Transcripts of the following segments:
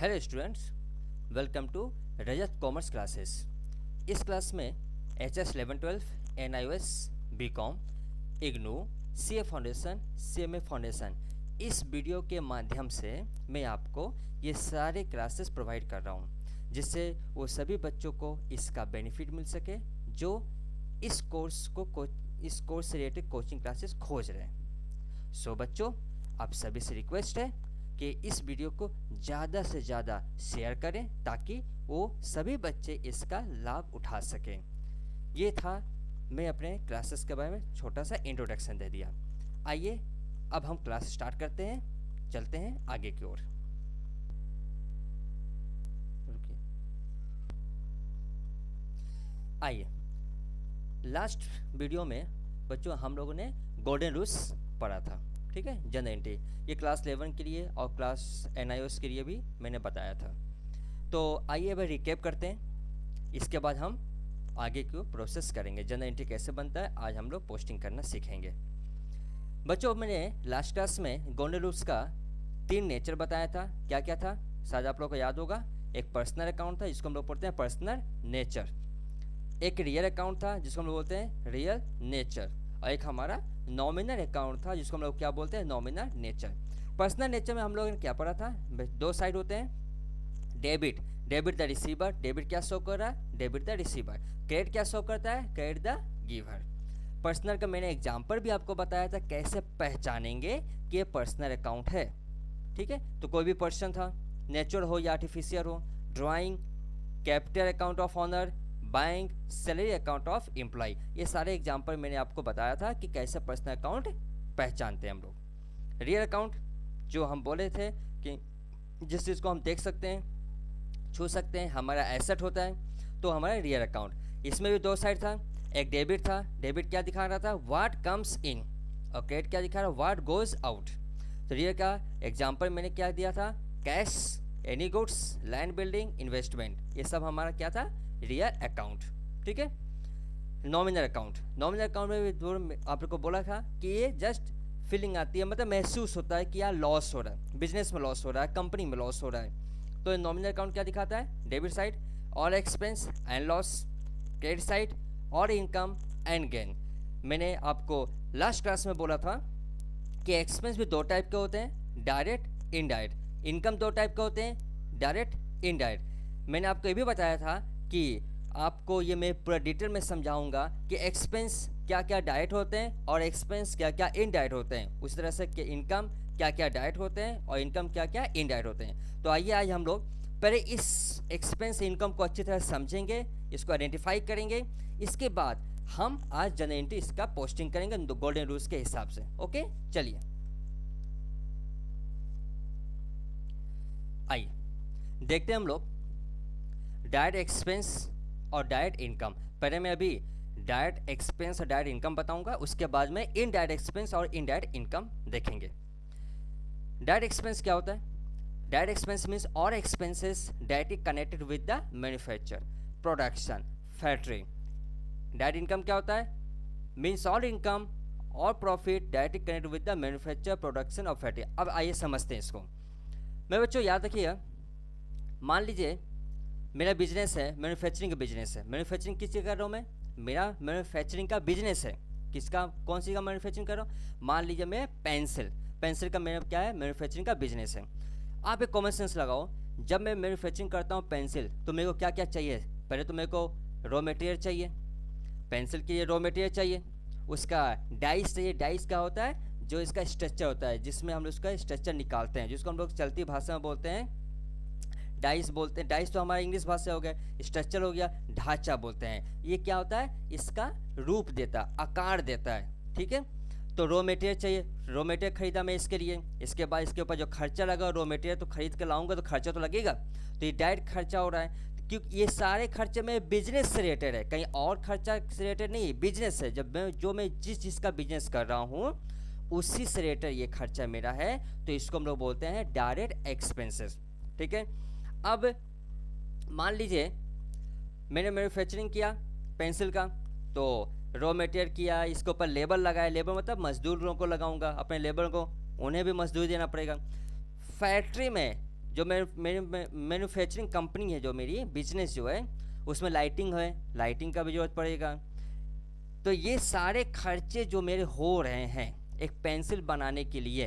Hello students, welcome to Rajat commerce classes. इस class में HS 11-12 NIOS BCom IGNOU CA foundation CMA foundation इस video के माध्यम से मैं आपको ये सारे क्लासेस प्रोवाइड कर रहा हूँ, जिससे वो सभी बच्चों को इसका बेनिफिट मिल सके जो इस कोर्स से रिलेटेड कोचिंग क्लासेस खोज रहे हैं। सो बच्चों, आप सभी से रिक्वेस्ट है कि इस वीडियो को ज़्यादा से ज़्यादा शेयर करें ताकि वो सभी बच्चे इसका लाभ उठा सकें। ये था, मैं अपने क्लासेस के बारे में छोटा सा इंट्रोडक्शन दे दिया। आइए अब हम क्लास स्टार्ट करते हैं, चलते हैं आगे की ओर। आइए, लास्ट वीडियो में बच्चों हम लोगों ने गोल्डन रूल्स पढ़ा था, ठीक है, जनरल एंट्री। ये क्लास 11 के लिए और क्लास NIOS के लिए भी मैंने बताया था। तो आइए अब रिकैप करते हैं, इसके बाद हम आगे की प्रोसेस करेंगे। जनरल एंट्री कैसे बनता है आज हम लोग पोस्टिंग करना सीखेंगे। बच्चों, मैंने लास्ट क्लास में गोल्डन रूल्स का 3 नेचर बताया था। क्या क्या था शायद आप लोगों को याद होगा। एक पर्सनल अकाउंट था जिसको हम लोग पढ़ते हैं पर्सनल नेचर, एक रियल अकाउंट था जिसको हम लोग बोलते हैं रियल नेचर, और एक हमारा नॉमिनल अकाउंट था जिसको हम लोग क्या बोलते हैं नॉमिनल नेचर। पर्सनल नेचर में हम लोगों ने क्या पढ़ा था, 2 साइड होते हैं। डेबिट द रिसीवर, डेबिट क्या शो कर रहा है, डेबिट द रिसीवर। क्रेडिट क्या शो करता है, क्रेडिट द गिवर। पर्सनल का मैंने एग्जाम्पल भी आपको बताया था कैसे पहचानेंगे कि ये पर्सनल अकाउंट है, ठीक है। तो कोई भी पर्सन था, नेचुरल हो या आर्टिफिशियल हो, drawing, capital account of honour, bank, salary account of employ, ये सारे एग्जाम्पल मैंने आपको बताया था कि कैसे पर्सनल अकाउंट पहचानते हैं हम लोग। रियल अकाउंट जो हम बोले थे कि जिस चीज़ को हम देख सकते हैं, छू सकते हैं, हमारा एसेट होता है, तो हमारा रियल अकाउंट। इसमें भी 2 साइड था। एक डेबिट था, डेबिट क्या दिखा रहा था, व्हाट कम्स इन, और क्रेडिट क्या दिखा रहा, व्हाट गोज आउट। तो रियल का एग्जाम्पल मैंने क्या दिया था, cash, any goods, land, building, investment, ये सब हमारा क्या था, रियल अकाउंट, ठीक है। नॉमिनल अकाउंट में भी आप लोग को बोला था कि ये जस्ट फीलिंग आती है, मतलब महसूस होता है कि यार लॉस हो रहा है, बिजनेस में लॉस हो रहा है, कंपनी में लॉस हो रहा है। तो नॉमिनल अकाउंट क्या दिखाता है, डेबिट साइड और expense and loss, credit side और इनकम एंड गेन। मैंने आपको लास्ट क्लास में बोला था कि एक्सपेंस भी 2 टाइप के होते हैं, डायरेक्ट, इनडायरेक्ट। इनकम 2 टाइप के होते हैं, डायरेक्ट, इनडायरेक्ट। मैंने आपको ये भी बताया था कि आपको ये मैं पूरा डिटेल में समझाऊंगा कि एक्सपेंस क्या क्या डायरेक्ट होते हैं और एक्सपेंस क्या क्या इनडायरेक्ट होते हैं। उसी तरह से कि इनकम क्या क्या डायरेक्ट होते हैं और इनकम क्या क्या इनडायरेक्ट होते हैं। तो आइए आज हम लोग पहले इस एक्सपेंस इनकम को अच्छी तरह समझेंगे, इसको आइडेंटिफाई करेंगे। इसके बाद हम आज जनरल एंट्री इसका पोस्टिंग करेंगे गोल्डन रूल्स के हिसाब से। ओके, चलिए आइए देखते हैं हम लोग डायरेक्ट एक्सपेंस और डायरेक्ट इनकम। पहले मैं अभी डायरेक्ट एक्सपेंस और डायरेक्ट इनकम बताऊंगा, उसके बाद में इनडायरेक्ट एक्सपेंस और इनडायरेक्ट इनकम देखेंगे। डायरेक्ट एक्सपेंस क्या होता है, direct expense means all expenses directly connected with the manufacture, production, factory. Direct income क्या होता है, मीन्स ऑल इनकम और profit directly connected with the manufacture, production और फैक्ट्री। अब आइए समझते हैं इसको। मैं बच्चों याद रखिए, मान लीजिए मेरा बिजनेस है, मैन्युफैक्चरिंग का बिजनेस है। मैन्युफैक्चरिंग किस चीज़ कर रहा हूँ मैं, मेरा मैन्युफैक्चरिंग का बिजनेस है। किसका, कौन सी का मैन्युफैक्चरिंग कर रहा हूँ, मान लीजिए मैं पेंसिल का मेरा क्या है, मैन्युफैक्चरिंग का बिजनेस है। आप एक कॉमन सेंस लगाओ, जब मैं मैन्युफैक्चरिंग करता हूँ पेंसिल, तो मेरे को क्या क्या चाहिए, पहले तो मेरे को रॉ मटेरियल चाहिए, पेंसिल के लिए रॉ मटेरियल चाहिए, उसका डाइस चाहिए। डाइस क्या होता है, जो इसका स्ट्रक्चर होता है, जिसमें हम लोग उसका स्ट्रक्चर निकालते हैं, जिसको हम लोग चलती भाषा में बोलते हैं डाइस बोलते हैं। डाइस तो हमारा इंग्लिश भाषा हो गया, स्ट्रक्चर हो गया, ढांचा बोलते हैं। ये क्या होता है, इसका रूप देता, आकार देता है, ठीक है। तो रॉ मटेरियल चाहिए, रॉ मटेरियल खरीदा मैं इसके लिए, इसके बाद इसके ऊपर जो खर्चा लगा, रॉ मटेरियल तो खरीद के लाऊंगा तो खर्चा तो लगेगा, तो ये डायरेक्ट खर्चा हो रहा है, क्योंकि ये सारे खर्चे में बिजनेस से रिलेटेड है, कहीं और खर्चा से रिलेटेड नहीं, बिजनेस है। जब मैं जिस चीज़ का बिजनेस कर रहा हूँ उसी से रिलेटेड ये खर्चा मेरा है, तो इसको हम लोग बोलते हैं डायरेक्ट एक्सपेंसेस, ठीक है। अब मान लीजिए मैंने मैन्युफैक्चरिंग किया पेंसिल का, तो रॉ मटेरियल किया, इसके ऊपर लेबर लगाया, लेबर मतलब मजदूरों को लगाऊंगा, अपने लेबर को, उन्हें भी मजदूरी देना पड़ेगा। फैक्ट्री में जो मैन्युफैक्चरिंग कंपनी है, जो मेरी बिजनेस जो है उसमें लाइटिंग है, लाइटिंग का भी जरूरत पड़ेगा। तो ये सारे खर्चे जो मेरे हो रहे हैं एक पेंसिल बनाने के लिए,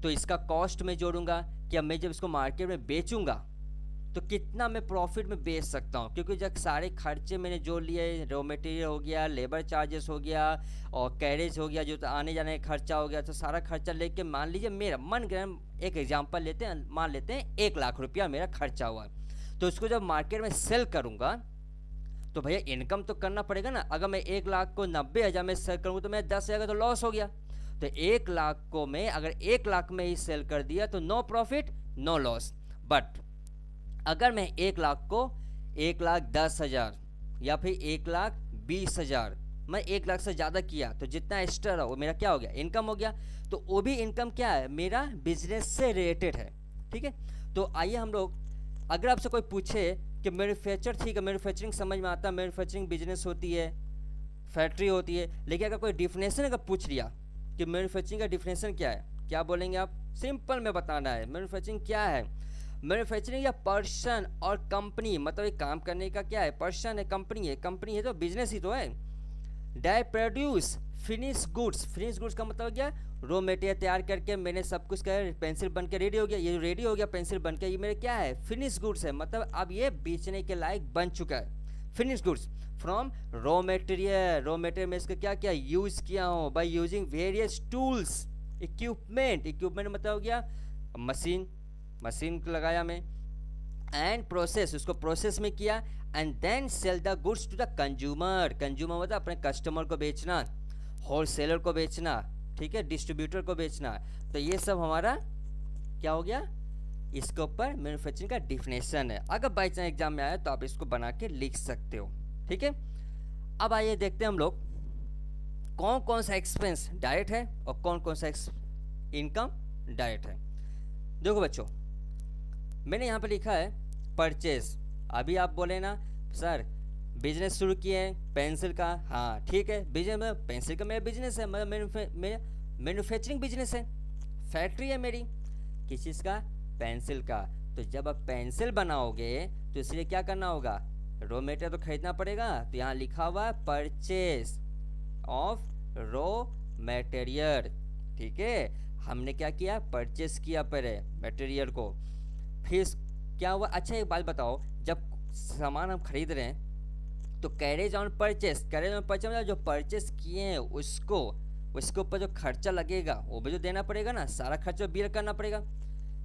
तो इसका कॉस्ट मैं जोड़ूंगा कि अब मैं जब इसको मार्केट में बेचूंगा तो कितना मैं प्रॉफिट में बेच सकता हूँ, क्योंकि जब सारे खर्चे मैंने जोड़ लिए, रॉ मटेरियल हो गया, लेबर चार्जेस हो गया और कैरेज हो गया, जो तो आने जाने का खर्चा हो गया, तो सारा खर्चा लेके मान लीजिए मेरा मन गए, एक एग्जांपल लेते हैं, मान लेते हैं 1 लाख रुपया मेरा खर्चा हुआ, तो उसको जब मार्केट में सेल करूँगा तो भैया इनकम तो करना पड़ेगा ना। अगर मैं 1 लाख को 90,000 में सेल करूँ तो मैं 10,000 का तो लॉस हो गया। तो 1 लाख को मैं अगर 1 लाख में ही सेल कर दिया तो no profit no loss. But अगर मैं 1 लाख को 1,10,000 या फिर 1,20,000, मैं 1 लाख से ज़्यादा किया तो जितना एक्स्ट्रा रहा वो मेरा क्या हो गया, इनकम हो गया। तो वो भी इनकम क्या है, मेरा बिजनेस से रिलेटेड है। ठीक है, तो आइए हम लोग, अगर आपसे कोई पूछे कि मैन्युफैक्चर, ठीक है मैन्युफैक्चरिंग समझ में आता है, मैन्युफैक्चरिंग बिजनेस होती है, फैक्ट्री होती है, लेकिन अगर कोई डिफिनेशन अगर पूछ लिया कि मैन्युफैक्चरिंग का डिफिनेशन क्या है, क्या बोलेंगे आप? सिंपल में बताना है मैन्युफैक्चरिंग क्या है। मैन्युफैक्चरिंग या पर्सन और कंपनी, मतलब एक काम करने का क्या है, पर्सन है, कंपनी है तो बिजनेस ही तो है। They produce finish goods, finish goods का मतलब क्या, रॉ मटेरियल तैयार करके मैंने सब कुछ कर, पेंसिल बन के रेडी हो गया, ये जो रेडी हो गया पेंसिल बन के, ये मेरे क्या है, फिनिश गुड्स है, मतलब अब ये बेचने के लायक बन चुका है। Finish goods from raw material, raw material में इसका क्या क्या यूज किया हूँ, by using various tools, equipment मतलब हो गया मशीन लगाया मैं, एंड प्रोसेस, उसको प्रोसेस में किया, and then sell the goods to the consumer मतलब अपने कस्टमर को बेचना, होलसेलर को बेचना, ठीक है, डिस्ट्रीब्यूटर को बेचना। तो ये सब हमारा क्या हो गया, इसके ऊपर मैन्युफैक्चरिंग का डिफिनेशन है। अगर बाई चांस एग्जाम में आया तो आप इसको बना के लिख सकते हो। ठीक है, अब आइए देखते हैं हम लोग कौन कौन सा एक्सपेंस डायरेक्ट है और कौन कौन सा इनकम डायरेक्ट है। देखो बच्चों, मैंने यहाँ पे लिखा है परचेज। अभी आप बोले ना सर बिजनेस शुरू किए हैं पेंसिल का, हाँ ठीक है, बिजनेस में पेंसिल का मेरा बिजनेस है, मेरा मैन्युफैक्चरिंग बिजनेस है, फैक्ट्री है मेरी, किस चीज़ का, पेंसिल का। तो जब आप पेंसिल बनाओगे तो इसलिए क्या करना होगा, रॉ मटेरियल तो खरीदना पड़ेगा। तो यहाँ लिखा हुआ परचेज ऑफ रॉ मटेरियल। ठीक है, हमने क्या किया, परचेस किया पहले मटेरियल को, फिर क्या हुआ। अच्छा एक बात बताओ, जब सामान हम खरीद रहे हैं तो कैरेज ऑन परचेस मतलब जो परचेस किए हैं उसको, उसके ऊपर जो खर्चा लगेगा वो भी जो देना पड़ेगा ना, सारा खर्चा बियर करना पड़ेगा।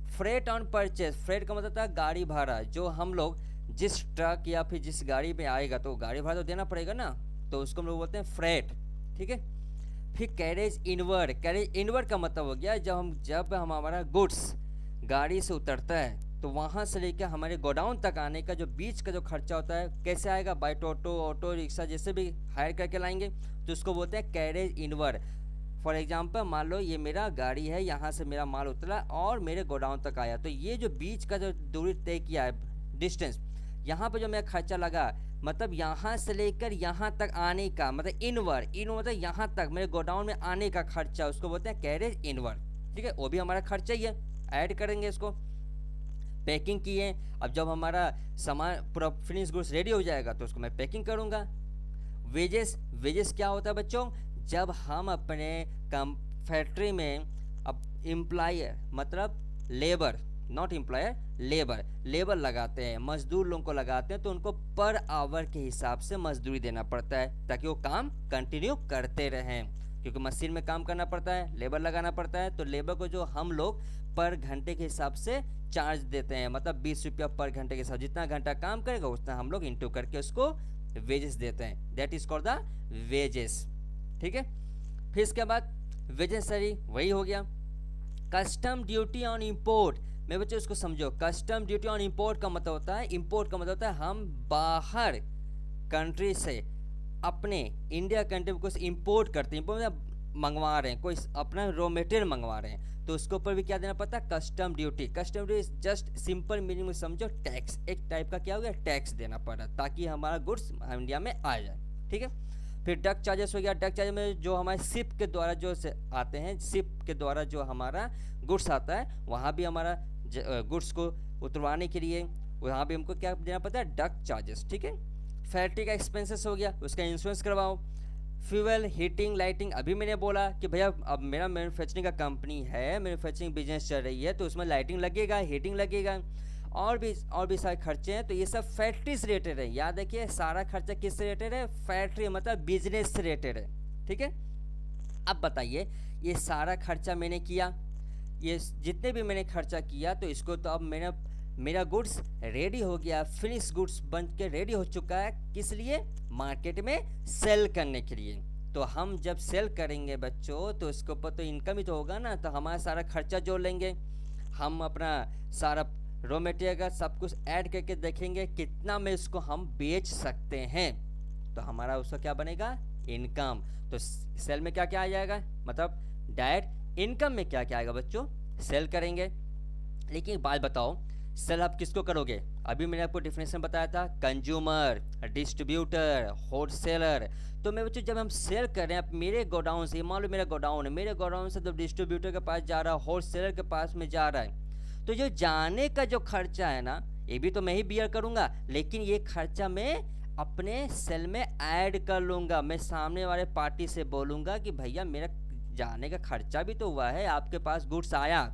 फ्रेट ऑन परचेस, फ्रेट का मतलब था गाड़ी भाड़ा, जो हम लोग जिस ट्रक या फिर जिस गाड़ी में आएगा तो गाड़ी भाड़ा तो देना पड़ेगा ना, तो उसको हम लोग बोलते हैं फ्रेट। ठीक है, फिर कैरेज इनवर्ड का मतलब हो गया जब हम हमारा गुड्स गाड़ी से उतरता है तो वहाँ से लेकर हमारे गोडाउन तक आने का जो बीच का जो खर्चा होता है, कैसे आएगा, बाई ऑटो रिक्शा जैसे भी हायर करके लाएंगे, तो उसको बोलते हैं कैरेज इनवर्ड। फॉर एग्जांपल मान लो ये मेरा गाड़ी है, यहाँ से मेरा माल उतरा और मेरे गोडाउन तक आया, तो ये जो बीच का जो दूरी तय किया है डिस्टेंस, यहाँ पर जो मेरा खर्चा लगा, मतलब यहाँ से लेकर यहाँ तक आने का, मतलब इनवर्ड मतलब यहाँ तक मेरे गोडाउन में आने का खर्चा, उसको बोलते हैं कैरेज इनवर्ड। ठीक है, वो भी हमारा खर्चा ही है, ऐड करेंगे इसको। पैकिंग किए, अब जब हमारा सामान पूरा फिनिश गुड्स रेडी हो जाएगा तो उसको मैं पैकिंग करूँगा। वेजेस क्या होता है बच्चों, जब हम अपने फैक्ट्री में अब एम्प्लॉयर मतलब लेबर, नॉट एम्प्लॉयर, लेबर लगाते हैं, मजदूर लोगों को लगाते हैं, तो उनको पर आवर के हिसाब से मजदूरी देना पड़ता है ताकि वो काम कंटिन्यू करते रहें, क्योंकि मशीन में काम करना पड़ता है, लेबर लगाना पड़ता है। तो लेबर को जो हम लोग पर घंटे के हिसाब से चार्ज देते हैं, मतलब 20 रुपया पर घंटे के हिसाब, जितना घंटा काम करेगा उतना हम लोग इंटू करके उसको वेजेस देते हैं, that is called the wages. ठीक है, फिर इसके बाद वेजेस सरी वही हो गया। कस्टम ड्यूटी ऑन इम्पोर्ट, मैं बच्चों इसको समझो, कस्टम ड्यूटी ऑन इम्पोर्ट का मतलब होता है, इम्पोर्ट का मतलब होता है हम बाहर कंट्री से अपने इंडिया कंट्री में कुछ इम्पोर्ट करते हैं, मतलब मंगवा रहे हैं, कोई अपना रॉ मटेरियल मंगवा रहे हैं, तो उसके ऊपर भी क्या देना पड़ता है, custom duty. Custom duty just simple meaning में समझो टैक्स, एक टाइप का क्या हो गया, टैक्स देना पड़ रहा है ताकि हमारा गुड्स इंडिया में आ जाए। ठीक है, फिर डक चार्जेस हो गया। डक चार्जेस में जो हमारे शिप के द्वारा जो आते हैं, शिप के द्वारा जो हमारा गुड्स आता है, वहाँ भी हमारा गुड्स को उतरवाने के लिए वहाँ पे हमको क्या देना पड़ता है, डक चार्जेस, ठीक है। फैक्ट्री का एक्सपेंसेस हो गया, उसका इंश्योरेंस करवाओ। फ्यूल, हीटिंग, लाइटिंग, अभी मैंने बोला कि भैया अब मेरा मैन्युफैक्चरिंग का कंपनी है, मैन्युफैक्चरिंग बिजनेस चल रही है, तो उसमें लाइटिंग लगेगा, हीटिंग लगेगा, और भी सारे खर्चे हैं, तो ये सब फैक्ट्री से रिलेटेड है। याद रखिए सारा खर्चा किस से रिलेटेड है, फैक्ट्री मतलब बिजनेस से रिलेटेड है, ठीक है। अब बताइए ये सारा खर्चा मैंने किया, ये जितने भी मैंने खर्चा किया, तो इसको तो अब मेरा गुड्स रेडी हो गया, फिनिश गुड्स बन के रेडी हो चुका है, किस लिए, मार्केट में सेल करने के लिए। तो हम जब सेल करेंगे बच्चों, तो इसके ऊपर तो इनकम ही तो होगा ना, तो हमारा सारा खर्चा जोड़ लेंगे, हम अपना सारा रॉ मटेरियल का सब कुछ ऐड करके देखेंगे कितना में इसको हम बेच सकते हैं, तो हमारा उसका क्या बनेगा, इनकम। तो सेल में क्या क्या आ जाएगा, मतलब डायरेक्ट इनकम में क्या क्या आएगा बच्चों, सेल करेंगे। लेकिन एक बात बताओ, सेल आप किसको करोगे, अभी मैंने आपको डिफिनेशन बताया था, कंज्यूमर, डिस्ट्रीब्यूटर, होलसेलर। तो मैं बच्चों जब हम सेल कर रहे हैं, अब मेरे गोडाउन से, मान लो मेरा गोडाउन है, मेरे गोडाउन से तो डिस्ट्रीब्यूटर के पास जा रहा है, होलसेलर के पास में जा रहा है, तो जो जाने का जो खर्चा है ना, ये भी तो मैं ही बियर करूँगा, लेकिन ये खर्चा मैं अपने सेल में ऐड कर लूँगा। मैं सामने वाले पार्टी से बोलूँगा कि भैया मेरा जाने का खर्चा भी तो हुआ है, आपके पास गुड्स आया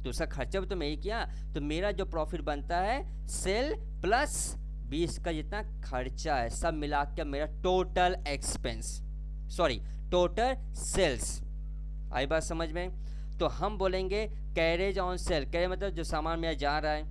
तो उसका खर्चा भी तो मैं ही किया, तो मेरा जो प्रॉफिट बनता है सेल प्लस 20 का जितना खर्चा है, सब मिला के मेरा total expense, sorry total sales. आई बात समझ में। तो हम बोलेंगे कैरेज ऑन सेल, कैरेज मतलब जो सामान मेरा जा रहा है,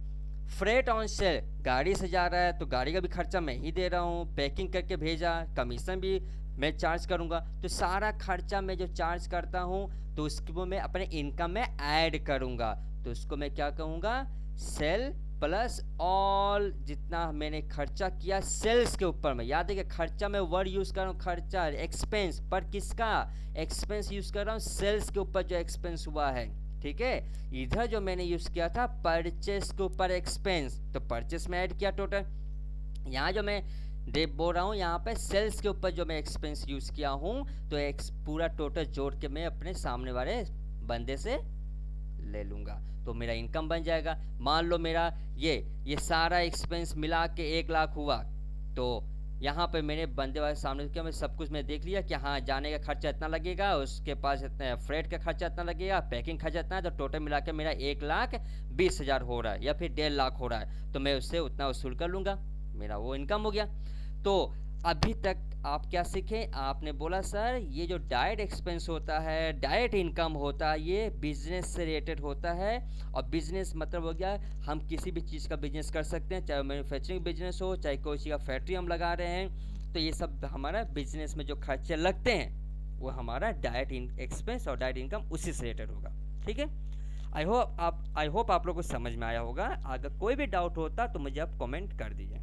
फ्रेट ऑन सेल, गाड़ी से जा रहा है तो गाड़ी का भी खर्चा मैं ही दे रहा हूँ, पैकिंग करके भेजा, कमीशन भी मैं चार्ज करूँगा, तो सारा खर्चा मैं जो चार्ज करता हूँ तो उसको मैं अपने इनकम में ऐड करूँगा, तो उसको मैं क्या कहूँगा, सेल प्लस ऑल जितना मैंने खर्चा किया सेल्स के ऊपर में। याद है कि खर्चा मैं वर्ड यूज़ कर रहा हूँ, खर्चा एक्सपेंस, पर किसका एक्सपेंस यूज़ कर रहा हूँ, सेल्स के ऊपर जो एक्सपेंस हुआ है, ठीक है। इधर जो मैंने यूज़ किया था परचेस के ऊपर एक्सपेंस, तो परचेस में ऐड किया टोटल। यहाँ जो मैं बोल रहा हूँ यहाँ पे सेल्स के ऊपर जो मैं एक्सपेंस यूज़ किया हूँ, तो पूरा टोटल जोड़ के मैं अपने सामने वाले बंदे से ले लूँगा, तो मेरा इनकम बन जाएगा। मान लो मेरा ये सारा एक्सपेंस मिला के 1 लाख हुआ, तो यहाँ पे मैंने बंदे वाले सामने क्या मैं सब कुछ मैं देख लिया कि हाँ जाने का खर्चा इतना लगेगा, उसके पास इतना फ्रेट का खर्चा इतना लगेगा, पैकिंग खर्चा इतना है, तो टोटल मिला के मेरा 1,20,000 हो रहा है या फिर 1.5 लाख हो रहा है, तो मैं उससे उतना वसूल कर लूँगा, मेरा वो इनकम हो गया। तो अभी तक आप क्या सीखें, आपने बोला सर ये जो डायरेक्ट एक्सपेंस होता है, डायरेक्ट इनकम होता है, ये बिजनेस से रिलेटेड होता है। और बिजनेस मतलब हो गया हम किसी भी चीज़ का बिजनेस कर सकते हैं, चाहे मैन्युफैक्चरिंग बिजनेस हो, चाहे कोई चीज़ का फैक्ट्री हम लगा रहे हैं, तो ये सब हमारा बिजनेस में जो खर्चे लगते हैं वो हमारा डायरेक्ट एक्सपेंस और डायरेक्ट इनकम उसी से रिलेटेड होगा, ठीक है। आई होप आप लोग को समझ में आया होगा। अगर कोई भी डाउट होता तो मुझे आप कमेंट कर दीजिए,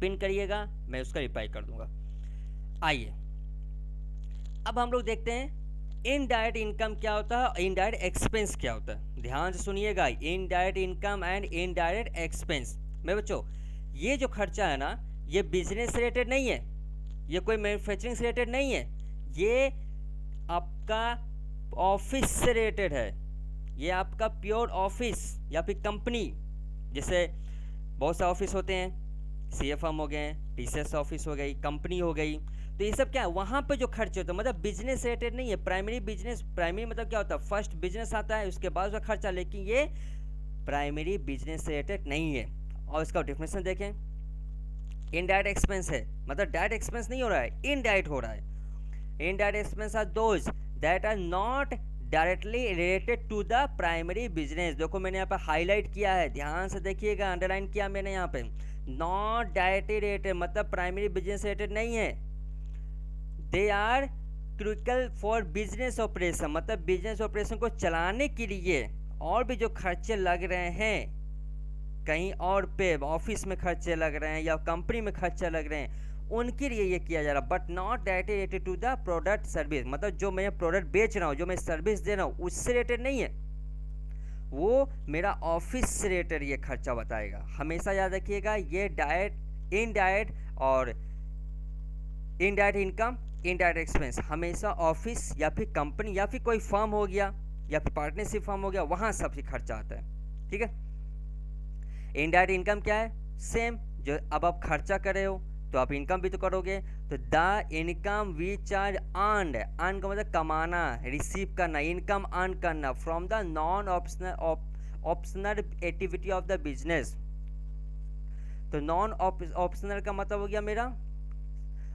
पिन करिएगा, मैं उसका रिप्लाई कर दूंगा। आइए अब हम लोग देखते हैं इनडायरेक्ट इनकम क्या होता है और इनडायरेक्ट एक्सपेंस क्या होता है। ध्यान से सुनिएगा, indirect income and indirect expense में बच्चों ये जो खर्चा है ना, ये बिजनेस से रिलेटेड नहीं है, ये कोई मैन्युफैक्चरिंग से रिलेटेड नहीं है, ये आपका ऑफिस से रिलेटेड है, ये आपका प्योर ऑफिस या फिर कंपनी। जैसे बहुत से ऑफिस होते हैं, सीए फर्म हो गए, टीसीएस ऑफिस हो गई, कंपनी हो गई, तो ये सब क्या है वहाँ पे जो खर्चे होते हैं, मतलब बिजनेस से रिलेटेड नहीं है। प्राइमरी मतलब क्या होता है, फर्स्ट बिजनेस आता है उसके बाद उसका खर्चा, लेकिन ये प्राइमरी बिजनेस से रिलेटेड नहीं है। और इसका डेफिनेशन देखें, इनडायरेक्ट एक्सपेंस है, मतलब डायरेक्ट एक्सपेंस नहीं हो रहा है, इनडायरेक्ट हो रहा है। Indirect expense are those that are not directly related to the primary business. देखो मैंने यहाँ पे हाईलाइट किया है, ध्यान से देखिएगा, अंडरलाइन किया मैंने यहाँ पे, नॉट डायरेक्टली रिलेटेड मतलब प्राइमरी बिजनेस रिलेटेड नहीं है। They are critical for business operation, मतलब बिजनेस ऑपरेशन को चलाने के लिए और भी जो खर्चे लग रहे हैं, कहीं और पे ऑफिस में खर्चे लग रहे हैं या कंपनी में खर्चे लग रहे हैं, उनके लिए ये किया जा रहा है, but not directly related to the product service. मतलब जो मैं प्रोडक्ट बेच रहा हूँ, जो मैं सर्विस दे रहा हूँ, उससे रिलेटेड नहीं है, वो मेरा ऑफिस से रिलेटेड ये खर्चा बताएगा। हमेशा याद रखिएगा, ये डायरेक्ट, इनडायरेक्ट और इनडायरेक्ट इनकम, इनडायरेक्ट एक्सपेंस हमेशा ऑफिस या फिर कंपनी या फिर कोई फर्म हो गया या फिर पार्टनरशिप फर्म हो गया, वहाँ सबसे खर्चा आता है, ठीक है। इनडायरेक्ट इनकम क्या है? सेम, जो अब आप खर्चा कर रहे हो तो आप इनकम भी तो करोगे। तो the income which are earned, earn का मतलब कमाना, रिसीव करना, इनकम अर्न करना from the non optional activity of the business. तो नॉन ऑप्शनल का मतलब हो गया मेरा,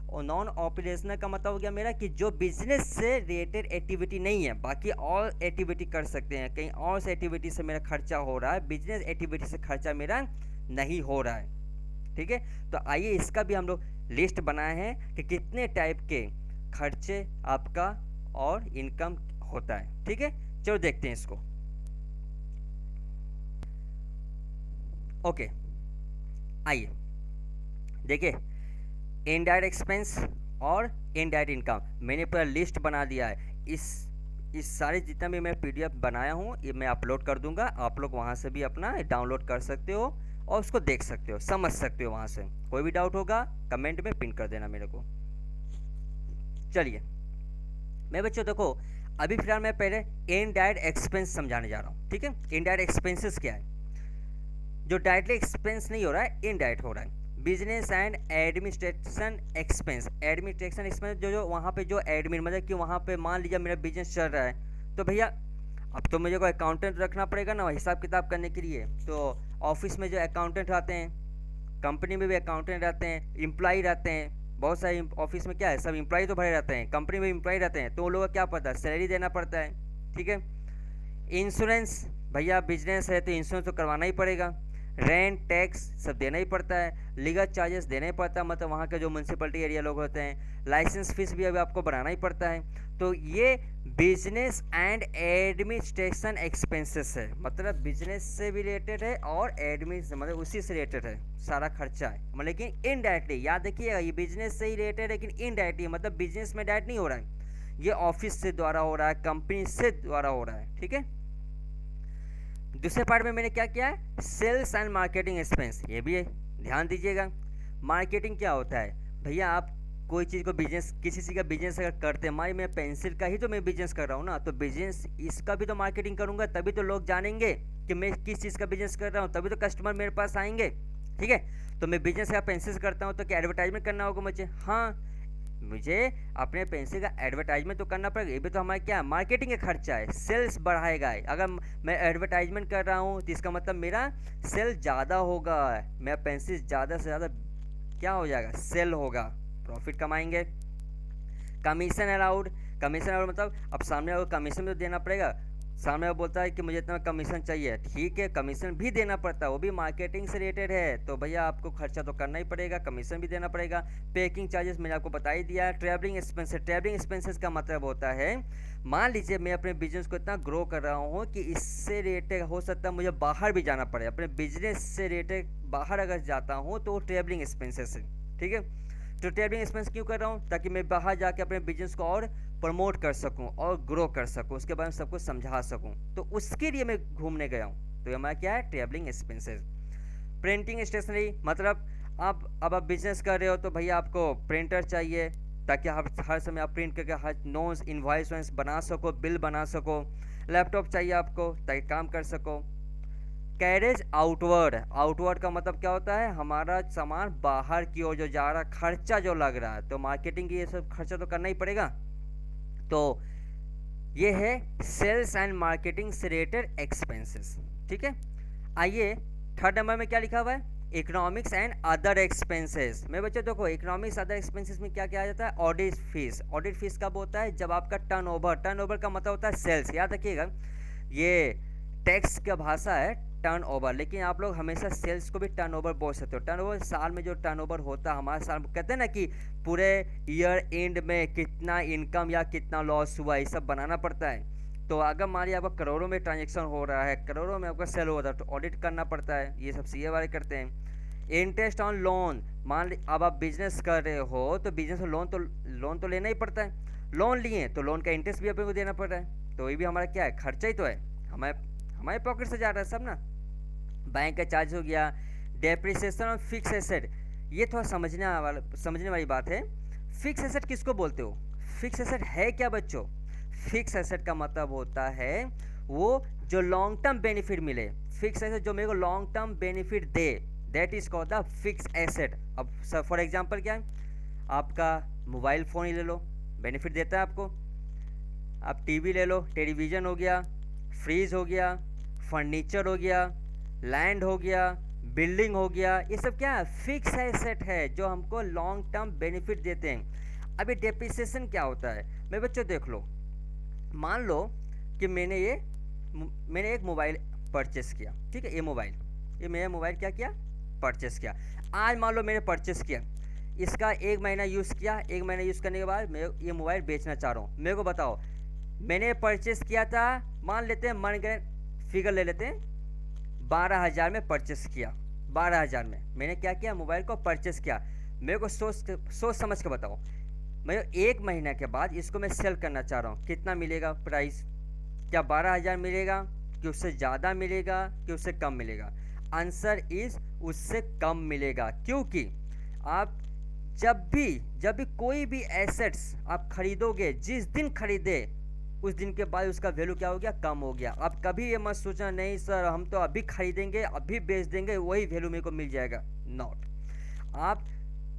और नॉन ऑपरेशनल का मतलब हो गया मेरा कि जो बिजनेस से रिलेटेड एक्टिविटी नहीं है, बाकी और एक्टिविटी कर सकते हैं, कहीं और से एक्टिविटी से मेरा खर्चा हो रहा है, बिजनेस एक्टिविटी से खर्चा मेरा नहीं हो रहा है। ठीक है, तो आइए इसका भी हम लोग लिस्ट बनाए हैं कि कितने टाइप के खर्चे आपका और इनकम होता है। ठीक है, चलो देखते हैं इसको। ओके, आइए देखिए, इनडायरेक्ट एक्सपेंस और इनडायरेक्ट इनकम मैंने पूरा लिस्ट बना दिया है। इस सारे जितना भी मैं पीडीएफ बनाया हूँ ये मैं अपलोड कर दूंगा, आप लोग वहाँ से भी अपना डाउनलोड कर सकते हो और उसको देख सकते हो, समझ सकते हो। वहाँ से कोई भी डाउट होगा कमेंट में पिन कर देना मेरे को। चलिए मैं बच्चों देखो, अभी फिलहाल मैं पहले इनडायरेक्ट एक्सपेंस समझाने जा रहा हूँ। ठीक है, इनडायरेक्ट एक्सपेंसेस क्या है? जो डायरेक्टली एक्सपेंस नहीं हो रहा है, इनडायरेक्ट हो रहा है। Business and administration expense, administration expense जो वहाँ पे जो एडमिन मतलब कि वहाँ पे मान लीजिए मेरा बिजनेस चल रहा है, तो भैया अब तो मुझे को अकाउंटेंट रखना पड़ेगा ना हिसाब किताब करने के लिए। तो ऑफिस में जो अकाउंटेंट रहते हैं, कंपनी में भी अकाउंटेंट रहते हैं, एम्प्लॉई रहते हैं, बहुत सारे ऑफिस में क्या है सब एम्प्लॉई तो भरे रहते हैं, कंपनी में एम्प्लॉई रहते हैं, तो वो लोगों का क्या पता है सैलरी देना पड़ता है। ठीक है, इंश्योरेंस, भैया बिजनेस है तो इंश्योरेंस तो करवाना ही पड़ेगा। रेंट टैक्स सब देना ही पड़ता है, लीगल चार्जेस देना ही पड़ता है, मतलब वहाँ के जो म्यूनसिपलिटी एरिया लोग होते हैं, लाइसेंस फीस भी अभी आपको बढ़ाना ही पड़ता है। तो ये बिजनेस एंड एडमिनिस्ट्रेशन एक्सपेंसेस है, मतलब बिजनेस से भी रिलेटेड है और एडमिन मतलब उसी से रिलेटेड है, सारा खर्चा है। मतलब लेकिन इनडायरेक्टली, याद रखिएगा ये बिजनेस से ही रिलेटेड है लेकिन इनडायरेक्टली, मतलब बिजनेस में डायरेक्ट नहीं हो रहा है, ये ऑफिस से द्वारा हो रहा है, कंपनी से द्वारा हो रहा है। ठीक है, दूसरे पार्ट में मैंने क्या किया है, सेल्स एंड मार्केटिंग एक्सपेंस, ये भी है, ध्यान दीजिएगा। मार्केटिंग क्या होता है भैया, आप कोई चीज़ को बिजनेस, किसी चीज़ का बिजनेस अगर करते हैं, मान मैं पेंसिल का ही तो मैं बिजनेस कर रहा हूँ ना, तो बिजनेस इसका भी तो मार्केटिंग करूँगा, तभी तो लोग जानेंगे कि मैं किस चीज़ का बिजनेस कर रहा हूँ, तभी तो कस्टमर मेरे पास आएंगे। ठीक है, तो मैं बिजनेस का पेंसिल से करता हूँ तो क्या एडवर्टाइजमेंट करना होगा मुझे? हाँ, मुझे अपने पेंसिल का एडवर्टाइजमेंट तो करना पड़ेगा, ये भी तो हमारा क्या मार्केटिंग का खर्चा है, सेल्स बढ़ाएगा। अगर मैं एडवर्टाइजमेंट कर रहा हूँ तो इसका मतलब मेरा सेल ज़्यादा होगा, मेरा पेंसिल ज़्यादा से ज़्यादा क्या हो जाएगा, सेल होगा, प्रॉफिट कमाएंगे। कमीशन अलाउड, कमीशन अलाउड मतलब अब सामने वाले को कमीशन भी तो देना पड़ेगा, सामने वाला बोलता है कि मुझे इतना कमीशन चाहिए, ठीक है कमीशन भी देना पड़ता है, वो भी मार्केटिंग से रिलेटेड है, तो भैया आपको खर्चा तो करना ही पड़ेगा, कमीशन भी देना पड़ेगा। पैकिंग चार्जेस मैंने आपको बता ही दिया। ट्रैवलिंग एक्सपेंसेस, ट्रैवलिंग एक्सपेंसेस का मतलब होता है मान लीजिए मैं अपने बिजनेस को इतना ग्रो कर रहा हूँ कि इससे रिलेटेड हो सकता है मुझे बाहर भी जाना पड़े, अपने बिजनेस से रिलेटेड बाहर अगर जाता हूँ तो वो ट्रैवलिंग एक्सपेंसेस है। ठीक है, तो ट्रैवलिंग एक्सपेंस क्यों कर रहा हूँ, ताकि मैं बाहर जाके अपने बिजनेस को और प्रमोट कर सकूं और ग्रो कर सकूं, उसके बारे में सबको समझा सकूं, तो उसके लिए मैं घूमने गया हूं, तो हमारा क्या है ट्रैवलिंग एक्सपेंसेस। प्रिंटिंग स्टेशनरी मतलब अब आप बिजनेस कर रहे हो तो भैया आपको प्रिंटर चाहिए ताकि आप हर समय आप प्रिंट करके हर नोट्स इनवॉइस वाइस बना सको, बिल बना सको। लैपटॉप चाहिए आपको ताकि काम कर सको। कैरेज आउटवर्ड, आउटवर्ड का मतलब क्या होता है, हमारा सामान बाहर की ओर जो जा रहा, खर्चा जो लग रहा है, तो मार्केटिंग की ये सब खर्चा तो करना ही पड़ेगा। तो ये है सेल्स एंड मार्केटिंग से रिलेटेड एक्सपेंसेस। ठीक है, आइए थर्ड नंबर में क्या लिखा हुआ है, इकोनॉमिक्स एंड अदर एक्सपेंसेस। मैं बच्चों देखो इकोनॉमिक्स अदर एक्सपेंसेस में क्या क्या आ जाता है, ऑडिट फीस। ऑडिट फीस कब होता है, जब आपका टर्नओवर, टर्नओवर का मतलब होता है सेल्स, याद रखिएगा ये टैक्स का भाषा है टर्नओवर, लेकिन आप लोग हमेशा सेल्स को भी टर्नओवर बोल सकते हो। टर्नओवर साल में जो टर्नओवर होता है, हमारे साल कहते हैं ना कि पूरे ईयर एंड में कितना इनकम या कितना लॉस हुआ, ये सब बनाना पड़ता है। तो अगर मान लीजिए आपका करोड़ों में ट्रांजेक्शन हो रहा है, करोड़ों में आपका सेल हो रहा है, तो ऑडिट करना पड़ता है, ये सब सीए वाले करते हैं। इंटरेस्ट ऑन लोन, मान ली अब आप बिजनेस कर रहे हो तो बिजनेस में लोन तो लेना ही पड़ता है, लोन लिए तो लोन का इंटरेस्ट भी आपको देना पड़ रहा है, तो ये भी हमारा क्या है खर्चा ही तो है, हमारे पॉकेट से जा रहा है सब ना। बैंक का चार्ज हो गया। डेप्रिसिएशन ऑन फिक्स एसेट, ये थोड़ा समझने वाली बात है। फिक्स एसेट किसको बोलते हो, फिक्स एसेट है क्या बच्चों, फिक्स एसेट का मतलब होता है वो जो लॉन्ग टर्म बेनिफिट मिले, फिक्स एसेट जो मेरे को long term benefit they, that is called the fix asset. अब सर फॉर एग्जांपल क्या है, आपका मोबाइल फ़ोन ही ले लो, बेनिफिट देता है आपको। आप टीवी ले लो, टेलीविज़न हो गया, फ्रीज हो गया, फर्नीचर हो गया, लैंड हो गया, बिल्डिंग हो गया, ये सब क्या है, फिक्स एसेट है जो हमको लॉन्ग टर्म बेनिफिट देते हैं। अभी डेप्रिसिएशन क्या होता है मेरे बच्चों, देख लो, मान लो कि मैंने एक मोबाइल परचेस किया, ठीक है, ये मेरा मोबाइल क्या किया, परचेस किया। आज मान लो मैंने परचेस किया, इसका 1 महीना यूज़ किया, 1 महीना यूज़ करने के बाद मैं ये मोबाइल बेचना चाह रहा हूँ। मेरे को बताओ, मैंने परचेस किया था, मान लेते हैं, मन गए फिगर ले लेते हैं, 12,000 में परचेस किया, 12,000 में मैंने क्या किया, मोबाइल को परचेस किया। मेरे को सोच समझ के बताओ, मैं 1 महीना के बाद इसको मैं सेल करना चाह रहा हूँ, कितना मिलेगा प्राइस? क्या 12,000 मिलेगा, कि उससे ज़्यादा मिलेगा, कि उससे कम मिलेगा? आंसर इज उससे कम मिलेगा, क्योंकि आप जब भी कोई भी एसेट्स आप खरीदोगे, जिस दिन खरीदे उस दिन के बाद उसका वैल्यू क्या हो गया, कम हो गया। आप कभी ये मत सोचना नहीं सर हम तो अभी खरीदेंगे अभी बेच देंगे वही वैल्यू मेरे को मिल जाएगा, नॉट। आप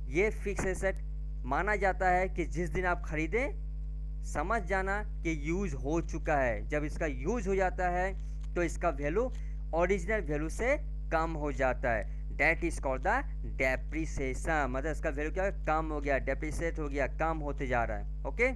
ये फिक्स एसेट माना जाता है कि जिस दिन आप खरीदें समझ जाना कि यूज हो चुका है। जब इसका यूज हो जाता है तो इसका वैल्यू ओरिजिनल वैल्यू से कम हो जाता है, that is called the depreciation. मतलब इसका वैल्यू क्या है, कम हो गया, डेप्रिसिएट हो गया, कम होते जा रहा है। ओके,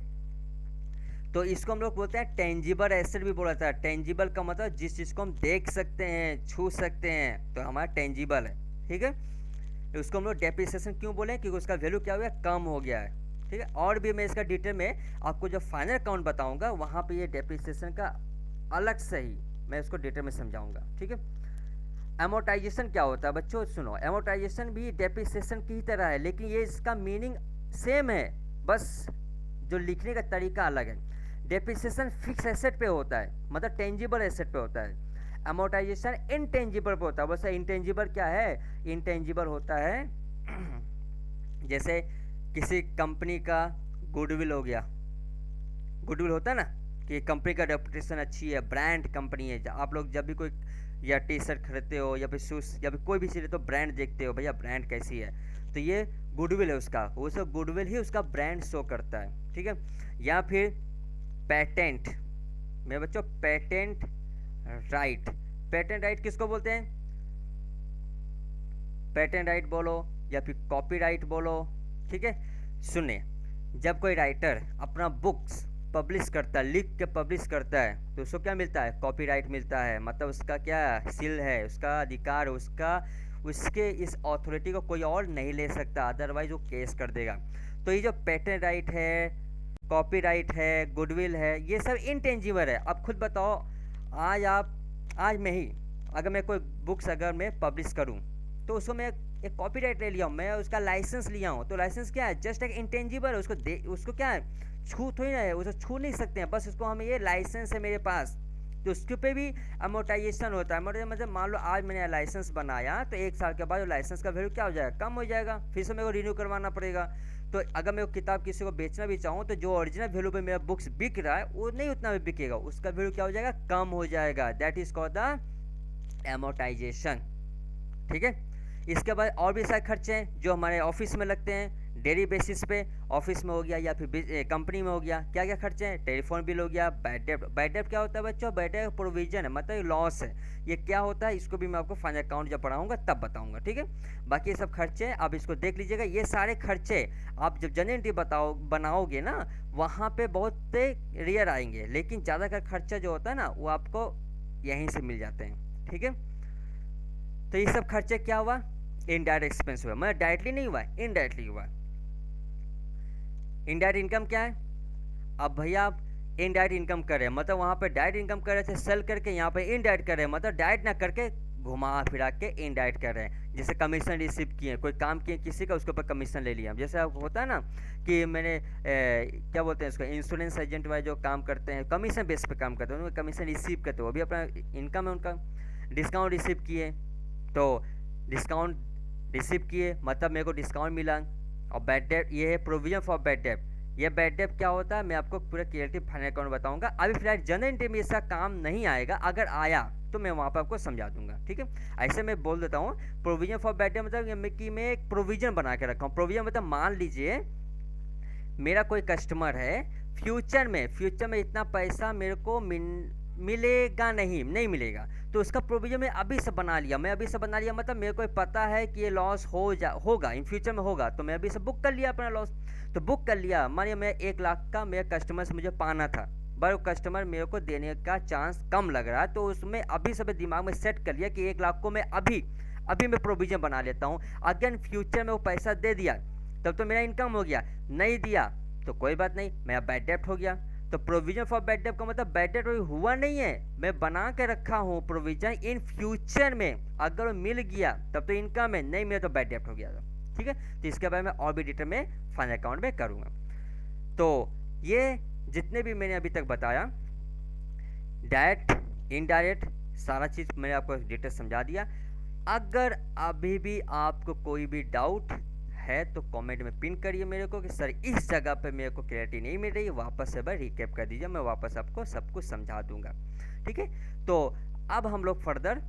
तो इसको हम लोग बोलते हैं टेंजिबल एसेट भी बोला जाता है। टेंजिबल का मतलब जिस चीज़ को हम देख सकते हैं, छू सकते हैं, तो हमारा टेंजिबल है, ठीक है। उसको हम लोग डेप्रिसिएशन क्यों बोले, क्योंकि उसका वैल्यू क्या हो गया, कम हो गया है, ठीक है। और भी मैं इसका डिटेल में आपको जो फाइनल अकाउंट बताऊंगा वहाँ पे ये डेप्रिसिएशन का अलग से ही मैं इसको डिटेल में समझाऊंगा, ठीक है। एमोटाइजेशन क्या होता है बच्चों, सुनो, एमोटाइजेशन भी डेप्रिसिएशन की ही तरह है, लेकिन ये इसका मीनिंग सेम है, बस जो लिखने का तरीका अलग है। डेप्रिसिएशन फिक्स एसेट पे होता है, मतलब टेंजिबल एसेट पे होता है। अमोर्टाइजेशन इनटेंजिबल पे होता है। वैसे इनटेंजिबल क्या है, इनटेंजिबल होता है जैसे किसी कंपनी का गुडविल हो गया, गुडविल होता है ना कि कंपनी का रेपुटेशन अच्छी है, ब्रांड कंपनी है। आप लोग जब भी कोई या टी शर्ट खरीदते हो या फिर शूज़ या फिर कोई भी चीज़ तो ब्रांड देखते हो, भैया ब्रांड कैसी है, तो ये गुडविल है उसका, वो सब गुडविल ही उसका ब्रांड शो करता है, ठीक है। या फिर पेटेंट, मेरे बच्चों पेटेंट राइट, पेटेंट राइट किसको बोलते हैं, पेटेंट राइट बोलो या फिर कॉपीराइट बोलो, ठीक है। सुनिए, जब कोई राइटर अपना बुक्स पब्लिश करता है, लिख के पब्लिश करता है, तो उसको क्या मिलता है, कॉपीराइट मिलता है। मतलब उसका क्या सील है, उसका अधिकार, उसके इस अथॉरिटी को कोई और नहीं ले सकता, अदरवाइज वो केस कर देगा। तो ये जो पेटेंट राइट है, कॉपीराइट है, गुडविल है, ये सब इनटेंजिबल है। अब खुद बताओ, आज मैं ही अगर मैं कोई बुक्स अगर मैं पब्लिश करूं तो उसको मैं एक कॉपीराइट ले लिया हूँ, मैं उसका लाइसेंस लिया हूँ, तो लाइसेंस क्या है, जस्ट एक इंटेंजिबल है, उसको क्या है, छू थोड़ी ना है, उसे छू नहीं सकते हैं, बस उसको हम ये लाइसेंस है मेरे पास, तो उसके पे भी अमोर्टाइजेशन होता है। मतलब मान लो आज मैंने लाइसेंस बनाया तो 1 साल के बाद लाइसेंस का वैल्यू क्या हो जाएगा, कम हो जाएगा, फिर से मेरे को रिन्यू करवाना पड़ेगा। तो अगर मैं वो किताब किसी को बेचना भी चाहूँ तो जो ओरिजिनल वैल्यू पे मेरा बुक्स बिक रहा है वो नहीं उतना भी बिकेगा, उसका वैल्यू क्या हो जाएगा, कम हो जाएगा, that is called the amortisation, ठीक है। इसके बाद और भी सारे खर्चे हैं जो हमारे ऑफिस में लगते हैं डेली बेसिस पे, ऑफिस में हो गया या फिर कंपनी में हो गया। क्या क्या खर्चे हैं, टेलीफोन बिल हो गया, बैड डेप्ट। बैड डेप्ट क्या होता है बच्चों, बैड डेप्ट प्रोविजन है, मतलब लॉस है। ये क्या होता है, इसको भी मैं आपको फाइनल अकाउंट जब पढ़ाऊंगा तब बताऊंगा, ठीक है। बाकी ये सब खर्चे आप इसको देख लीजिएगा। ये सारे खर्चे आप जब जनरल एंट्री बनाओगे ना, वहाँ पे बहुत रेयर आएंगे, लेकिन ज़्यादातर खर्चा जो होता है ना वो आपको यहीं से मिल जाते हैं, ठीक है। तो ये सब खर्चे क्या हुआ, इनडायरेक्ट एक्सपेंस हुआ, मतलब डायरेक्टली नहीं हुआ, इनडायरेक्टली हुआ। इनडायरेक्ट इनकम क्या है, अब भैया आप इनडायरेक्ट इनकम कर रहे हैं, मतलब वहाँ पे डायरेक्ट इनकम कर रहे थे सेल करके, यहाँ पे इनडायरेक्ट कर रहे हैं, मतलब डायरेक्ट ना करके घुमा फिरा के इनडायरेक्ट कर रहे हैं। जैसे कमीशन रिसीव किए, कोई काम किए किसी का, उसके ऊपर कमीशन ले लिया। जैसे अब होता है ना कि मैंने क्या बोलते हैं इसको, इंश्योरेंस एजेंट वाले जो काम करते हैं कमीशन बेस पे काम करते हैं, उनको कमीशन रिसीव करते हो, वो भी अपना इनकम है उनका। डिस्काउंट रिसीव किए तो डिस्काउंट रिसीव किए मतलब मेरे को डिस्काउंट मिला। और बैड डेट, ये है प्रोविजन फॉर बैड डेट, ये बैड डेट क्या होता है मैं आपको पूरा क्लियरली फाइनल अकाउंट बताऊंगा। अभी फिलहाल जनरल एंट्री में इसका काम नहीं आएगा, अगर आया तो मैं वहाँ पर आपको समझा दूंगा, ठीक है। ऐसे मैं बोल देता हूँ, प्रोविजन फॉर बैड डेट मतलब कि मैं एक प्रोविजन बना के रखा हूँ। प्रोविजन मतलब मान लीजिए मेरा कोई कस्टमर है, फ्यूचर में इतना पैसा मेरे को मिलेगा, नहीं मिलेगा, तो उसका प्रोविजन मैं अभी से बना लिया। मतलब मेरे को पता है कि ये लॉस होगा इन फ्यूचर में होगा, तो मैं अभी से बुक कर लिया अपना लॉस। तो बुक कर लिया, मानिए मैं 1 लाख का मेरे कस्टमर से मुझे पाना था, पर कस्टमर मेरे को देने का चांस कम लग रहा है, तो उसमें अभी से दिमाग में सेट कर लिया कि 1 लाख को मैं अभी मैं प्रोविजन बना लेता हूँ। अगर फ्यूचर में वो पैसा दे दिया तब तो मेरा इनकम हो गया, नहीं दिया तो कोई बात नहीं, मेरा बैड डेब्ट हो गया। तो प्रोविजन फॉर बैड डेब्ट का मतलब बैड डेब्ट हुआ नहीं है, मैं बना के रखा हूँ प्रोविजन, इन फ्यूचर में अगर वो मिल गया तब तो इनकम है, नहीं मिला तो बैड डेब्ट हो गया था, ठीक है। तो इसके बारे में और भी डिटेल में फाइनल अकाउंट में करूँगा। तो ये जितने भी मैंने अभी तक बताया, डायरेक्ट इनडायरेक्ट सारा चीज़ मैंने आपको डिटेल समझा दिया। अगर अभी भी आपको कोई भी डाउट है तो कमेंट में पिन करिए मेरे को कि सर इस जगह पे मेरे को क्लैरिटी नहीं मिल रही, वापस से बार रिकैप कर दीजिए, मैं वापस आपको सब कुछ समझा दूंगा, ठीक है। तो अब हम लोग फर्दर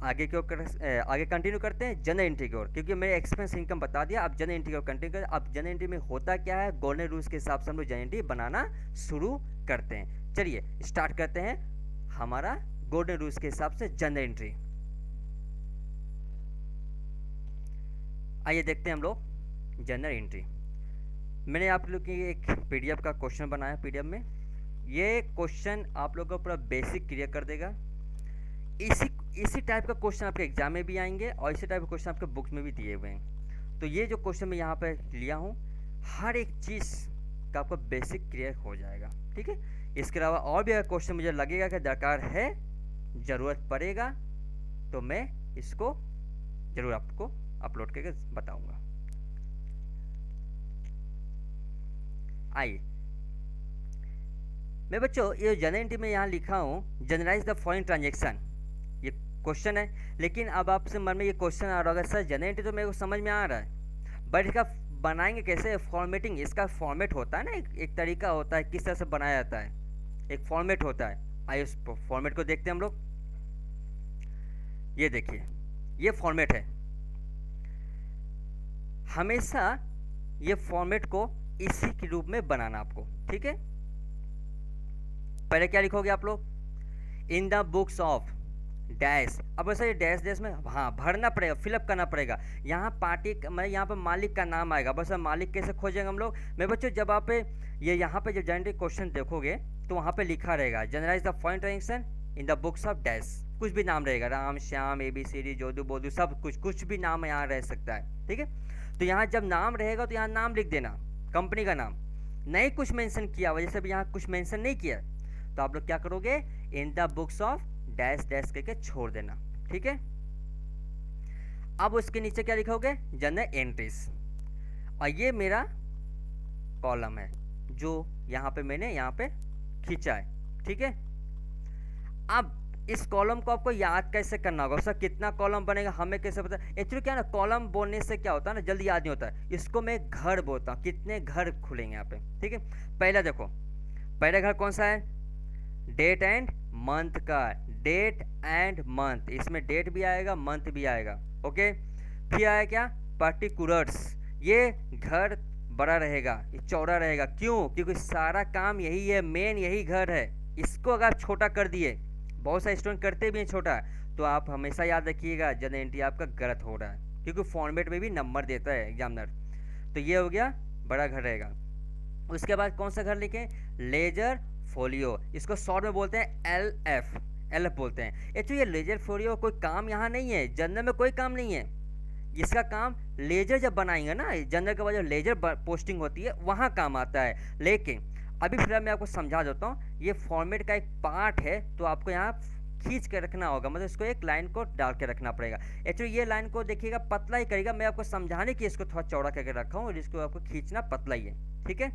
आगे कंटिन्यू करते हैं जनरल एंट्री की ओर, क्योंकि मैंने एक्सपेंस इनकम बता दिया। अब जनरल एंट्री की ओर कंटिन्यू करें। अब जनरल एंट्री में होता क्या है, गोल्डन रूल्स के हिसाब से हम लोग जनरल एंट्री बनाना शुरू करते हैं। चलिए स्टार्ट करते हैं हमारा गोल्डन रूल्स के हिसाब से जनरल एंट्री। आइए देखते हैं हम लोग जनरल एंट्री। मैंने आप लोग की एक पीडीएफ का क्वेश्चन बनाया, पीडीएफ में ये क्वेश्चन आप लोगों को पूरा बेसिक क्लियर कर देगा। इसी टाइप का क्वेश्चन आपके एग्जाम में भी आएंगे और इसी टाइप के क्वेश्चन आपके बुक्स में भी दिए हुए हैं। तो ये जो क्वेश्चन मैं यहाँ पे लिया हूँ, हर एक चीज़ का आपको बेसिक क्लियर हो जाएगा, ठीक है। इसके अलावा और भी अगर क्वेश्चन मुझे लगेगा कि दरकार है, ज़रूरत पड़ेगा, तो मैं इसको ज़रूर आपको अपलोड करके बताऊंगा। आइए मैं बच्चों ये जनरल एंट्री में यहाँ लिखा हूँ, जनरलाइज द फॉरेन ट्रांजेक्शन, ये क्वेश्चन है। लेकिन अब आपसे मन में ये क्वेश्चन आ रहा होगा, सर जनरल एंट्री तो मेरे को समझ में आ रहा है, बट इसका बनाएंगे कैसे, फॉर्मेटिंग, इसका फॉर्मेट होता है ना, एक तरीका होता है किस तरह से बनाया जाता है, एक फॉर्मेट होता है। आइए उस फॉर्मेट को देखते हैं हम लोग। ये देखिए ये फॉर्मेट है, हमेशा ये फॉर्मेट को इसी के रूप में बनाना आपको, ठीक है। पहले क्या लिखोगे आप लोग, इन द बुक्स ऑफ डैश। अब ऐसा ये डैश डैश में हाँ भरना पड़ेगा, फिलअप करना पड़ेगा। यहाँ पार्टी मतलब यहाँ पर मालिक का नाम आएगा, बस मालिक कैसे खोजेंगे हम लोग। मैं बच्चों जब आप ये यहाँ पे जब जनरल क्वेश्चन देखोगे तो वहाँ पे लिखा रहेगा generalise the foreign transaction in the books of dash, कुछ भी नाम रहेगा, राम श्याम ABCD जोदू बोदू सब कुछ भी नाम यहाँ रह सकता है, ठीक है। तो यहाँ जब नाम रहेगा तो यहाँ नाम लिख देना, कंपनी का नाम, नहीं कुछ मेंशन किया हुआ, जैसे भी यहाँ कुछ मेंशन नहीं किया तो आप लोग क्या करोगे, इन the books of dash dash करके छोड़ देना, ठीक है। अब उसके नीचे क्या लिखोगे, जनरल एंट्रीज, और ये मेरा कॉलम है जो यहाँ पे मैंने यहाँ पे खींचा है, ठीक है। अब इस कॉलम को आपको याद कैसे करना होगा, सर कितना कॉलम बनेगा हमें कैसे पता। एक्चुअली क्या ना, कॉलम बोलने से क्या होता है ना, जल्दी याद नहीं होता है, इसको मैं घर बोलता हूँ, कितने घर खुलेंगे यहाँ पे, ठीक है। पहला देखो, पहला घर कौन सा है, डेट एंड मंथ का, डेट एंड मंथ, इसमें डेट भी आएगा मंथ भी आएगा, ओके। फिर आया क्या, पर्टिकुलर्स, ये घर बड़ा रहेगा, ये चौड़ा रहेगा, क्यों, क्योंकि सारा काम यही है, मेन यही घर है। इसको अगर आप छोटा कर दिए, बहुत सारे स्टूडेंट करते भी हैं छोटा, तो आप हमेशा याद रखिएगा जनरल एंट्री आपका गलत हो रहा है, क्योंकि फॉर्मेट में भी नंबर देता है एग्जामिनर। तो ये हो गया, बड़ा घर रहेगा। उसके बाद कौन सा घर लिखें, लेजर फोलियो, इसको शॉर्ट में बोलते हैं LF बोलते हैं। एक्चुअली ये लेजर फोलियो कोई काम यहाँ नहीं है, जनरल में कोई काम नहीं है, इसका काम लेजर जब बनाएंगे ना, जनरल के बाद जब लेजर पोस्टिंग होती है वहाँ काम आता है। लेकिन अभी फिलहाल मैं आपको समझा देता हूँ, ये फॉर्मेट का एक पार्ट है, तो आपको यहाँ खींच के रखना होगा, मतलब इसको एक लाइन को डाल के रखना पड़ेगा। एक्चुअली ये लाइन को देखिएगा पतला ही करेगा, मैं आपको समझाने की इसको थोड़ा चौड़ा करके रखा हूँ, और इसको आपको खींचना पतला ही है, ठीक है।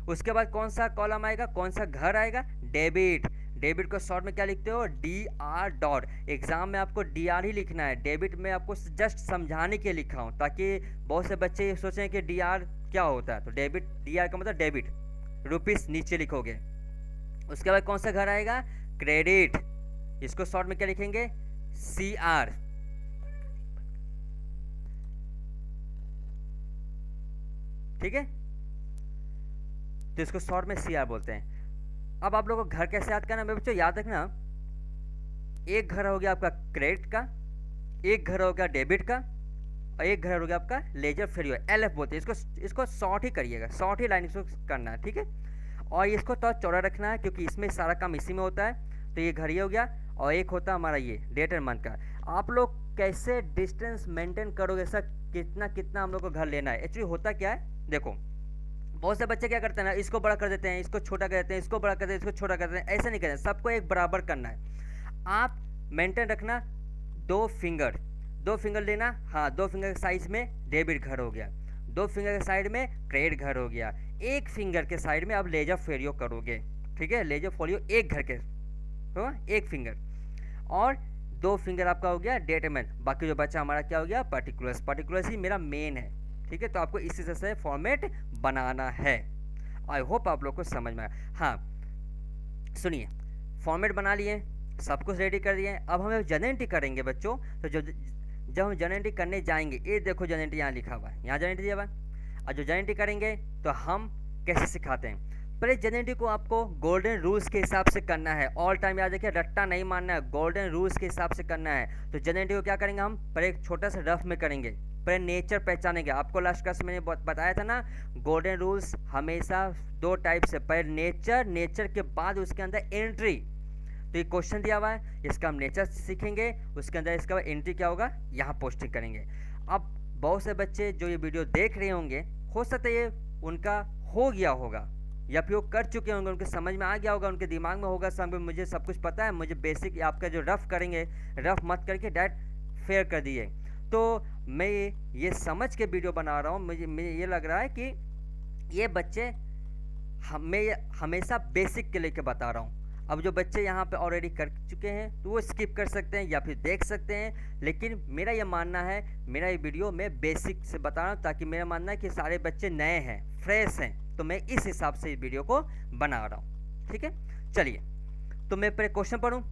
उसके बाद कौन सा कॉलम आएगा, कौन सा घर आएगा, डेबिट। डेबिट को शॉर्ट में क्या लिखते हो, DR डॉट, एग्जाम में आपको DR ही लिखना है, डेबिट में आपको जस्ट समझाने के लिखा हूँ, ताकि बहुत से बच्चे ये सोचें कि DR क्या होता है, तो डेबिट DR का मतलब डेबिट, रुपीस नीचे लिखोगे। उसके बाद कौन सा घर आएगा, क्रेडिट, इसको शॉर्ट में क्या लिखेंगे, CR, ठीक है, तो इसको शॉर्ट में CR बोलते हैं। अब आप लोगों को घर कैसे याद करना है मेरे बच्चों, याद रखना, एक घर हो गया आपका क्रेडिट का, एक घर हो गया डेबिट का, और एक घर हो गया आपका लेजर फेरियो, LF बोलते हैं इसको शॉर्ट ही करिएगा, शॉर्ट ही लाइन इसको करना है, ठीक है। और इसको तो चौड़ा रखना है क्योंकि इसमें सारा काम इसी में होता है। तो ये घर ही हो गया, और एक होता है हमारा ये डेट एंड मंथ का। आप लोग कैसे डिस्टेंस मेंटेन करोगे सर, कितना कितना हम लोग को घर लेना है। एक्चुअली होता क्या है, देखो बहुत से बच्चे क्या करते हैं ना, इसको बड़ा कर देते हैं, इसको छोटा कर देते हैं, इसको बड़ा कर देते हैं, इसको छोटा कर देते हैं, ऐसा नहीं करते, सबको एक बराबर करना है। आप मेंटेन रखना, दो फिंगर लेना, हाँ 2 फिंगर के साइज में डेबिट घर हो गया, 2 फिंगर के साइड में क्रेडिट घर हो गया, 1 फिंगर के साइड में आप लेजर फेरियो करोगे, ठीक है, लेजर फोलियो एक घर के हो, 1 फिंगर, और 2 फिंगर आपका हो गया डेट एंड मंथ। बाकी जो बच्चा हमारा क्या हो गया, पर्टिकुलर्स ही मेरा मेन है, ठीक है। तो आपको इसी तरह से फॉर्मेट बनाना है। आई होप आप लोग को समझ में आया। हाँ सुनिए, फॉर्मेट बना लिए, सब कुछ रेडी कर दिए, अब हम जनरल एंट्री करेंगे बच्चों। तो जब हम जनरल एंट्री करने जाएंगे, ये देखो जनरल एंट्री यहाँ लिखा हुआ है, यहाँ जनरल एंट्री दिया हुआ है। और जो जनरल एंट्री करेंगे तो हम कैसे सिखाते हैं, पहले जनरल एंट्री को आपको गोल्डन रूल्स के हिसाब से करना है। ऑल टाइम याद रखिए, रट्टा नहीं मानना है, गोल्डन रूल्स के हिसाब से करना है। तो जनरल एंट्री को क्या करेंगे हम, पहले एक छोटा सा रफ में करेंगे, पहले नेचर पहचानेंगे। आपको लास्ट क्लास में मैंने बताया था ना, गोल्डन रूल्स हमेशा 2 टाइप से, पहले नेचर के बाद उसके अंदर एंट्री। तो ये क्वेश्चन दिया हुआ है, इसका हम नेचर सीखेंगे, उसके अंदर इसका एंट्री क्या होगा, यहाँ पोस्टिंग करेंगे। अब बहुत से बच्चे जो ये वीडियो देख रहे होंगे, हो सकता है ये उनका हो गया होगा, या फिर वो कर चुके होंगे, उनके समझ में आ गया होगा, उनके दिमाग में होगा सब, मुझे सब कुछ पता है, मुझे बेसिक आपका जो रफ करेंगे, रफ मत करके डायरेक्ट फेयर कर दिए। तो मैं ये समझ के वीडियो बना रहा हूँ, मुझे ये लग रहा है कि ये बच्चे हमेशा बेसिक के लेके बता रहा हूँ। अब जो बच्चे यहाँ पे ऑलरेडी कर चुके हैं तो वो स्किप कर सकते हैं या फिर देख सकते हैं, लेकिन मेरा ये मानना है, मेरा ये वीडियो मैं बेसिक से बता रहा हूँ, ताकि मेरा मानना है कि सारे बच्चे नए हैं, फ्रेश हैं, तो मैं इस हिसाब से इस वीडियो को बना रहा हूँ, ठीक है। चलिए, तो मैं पहले क्वेश्चन पढ़ूँ,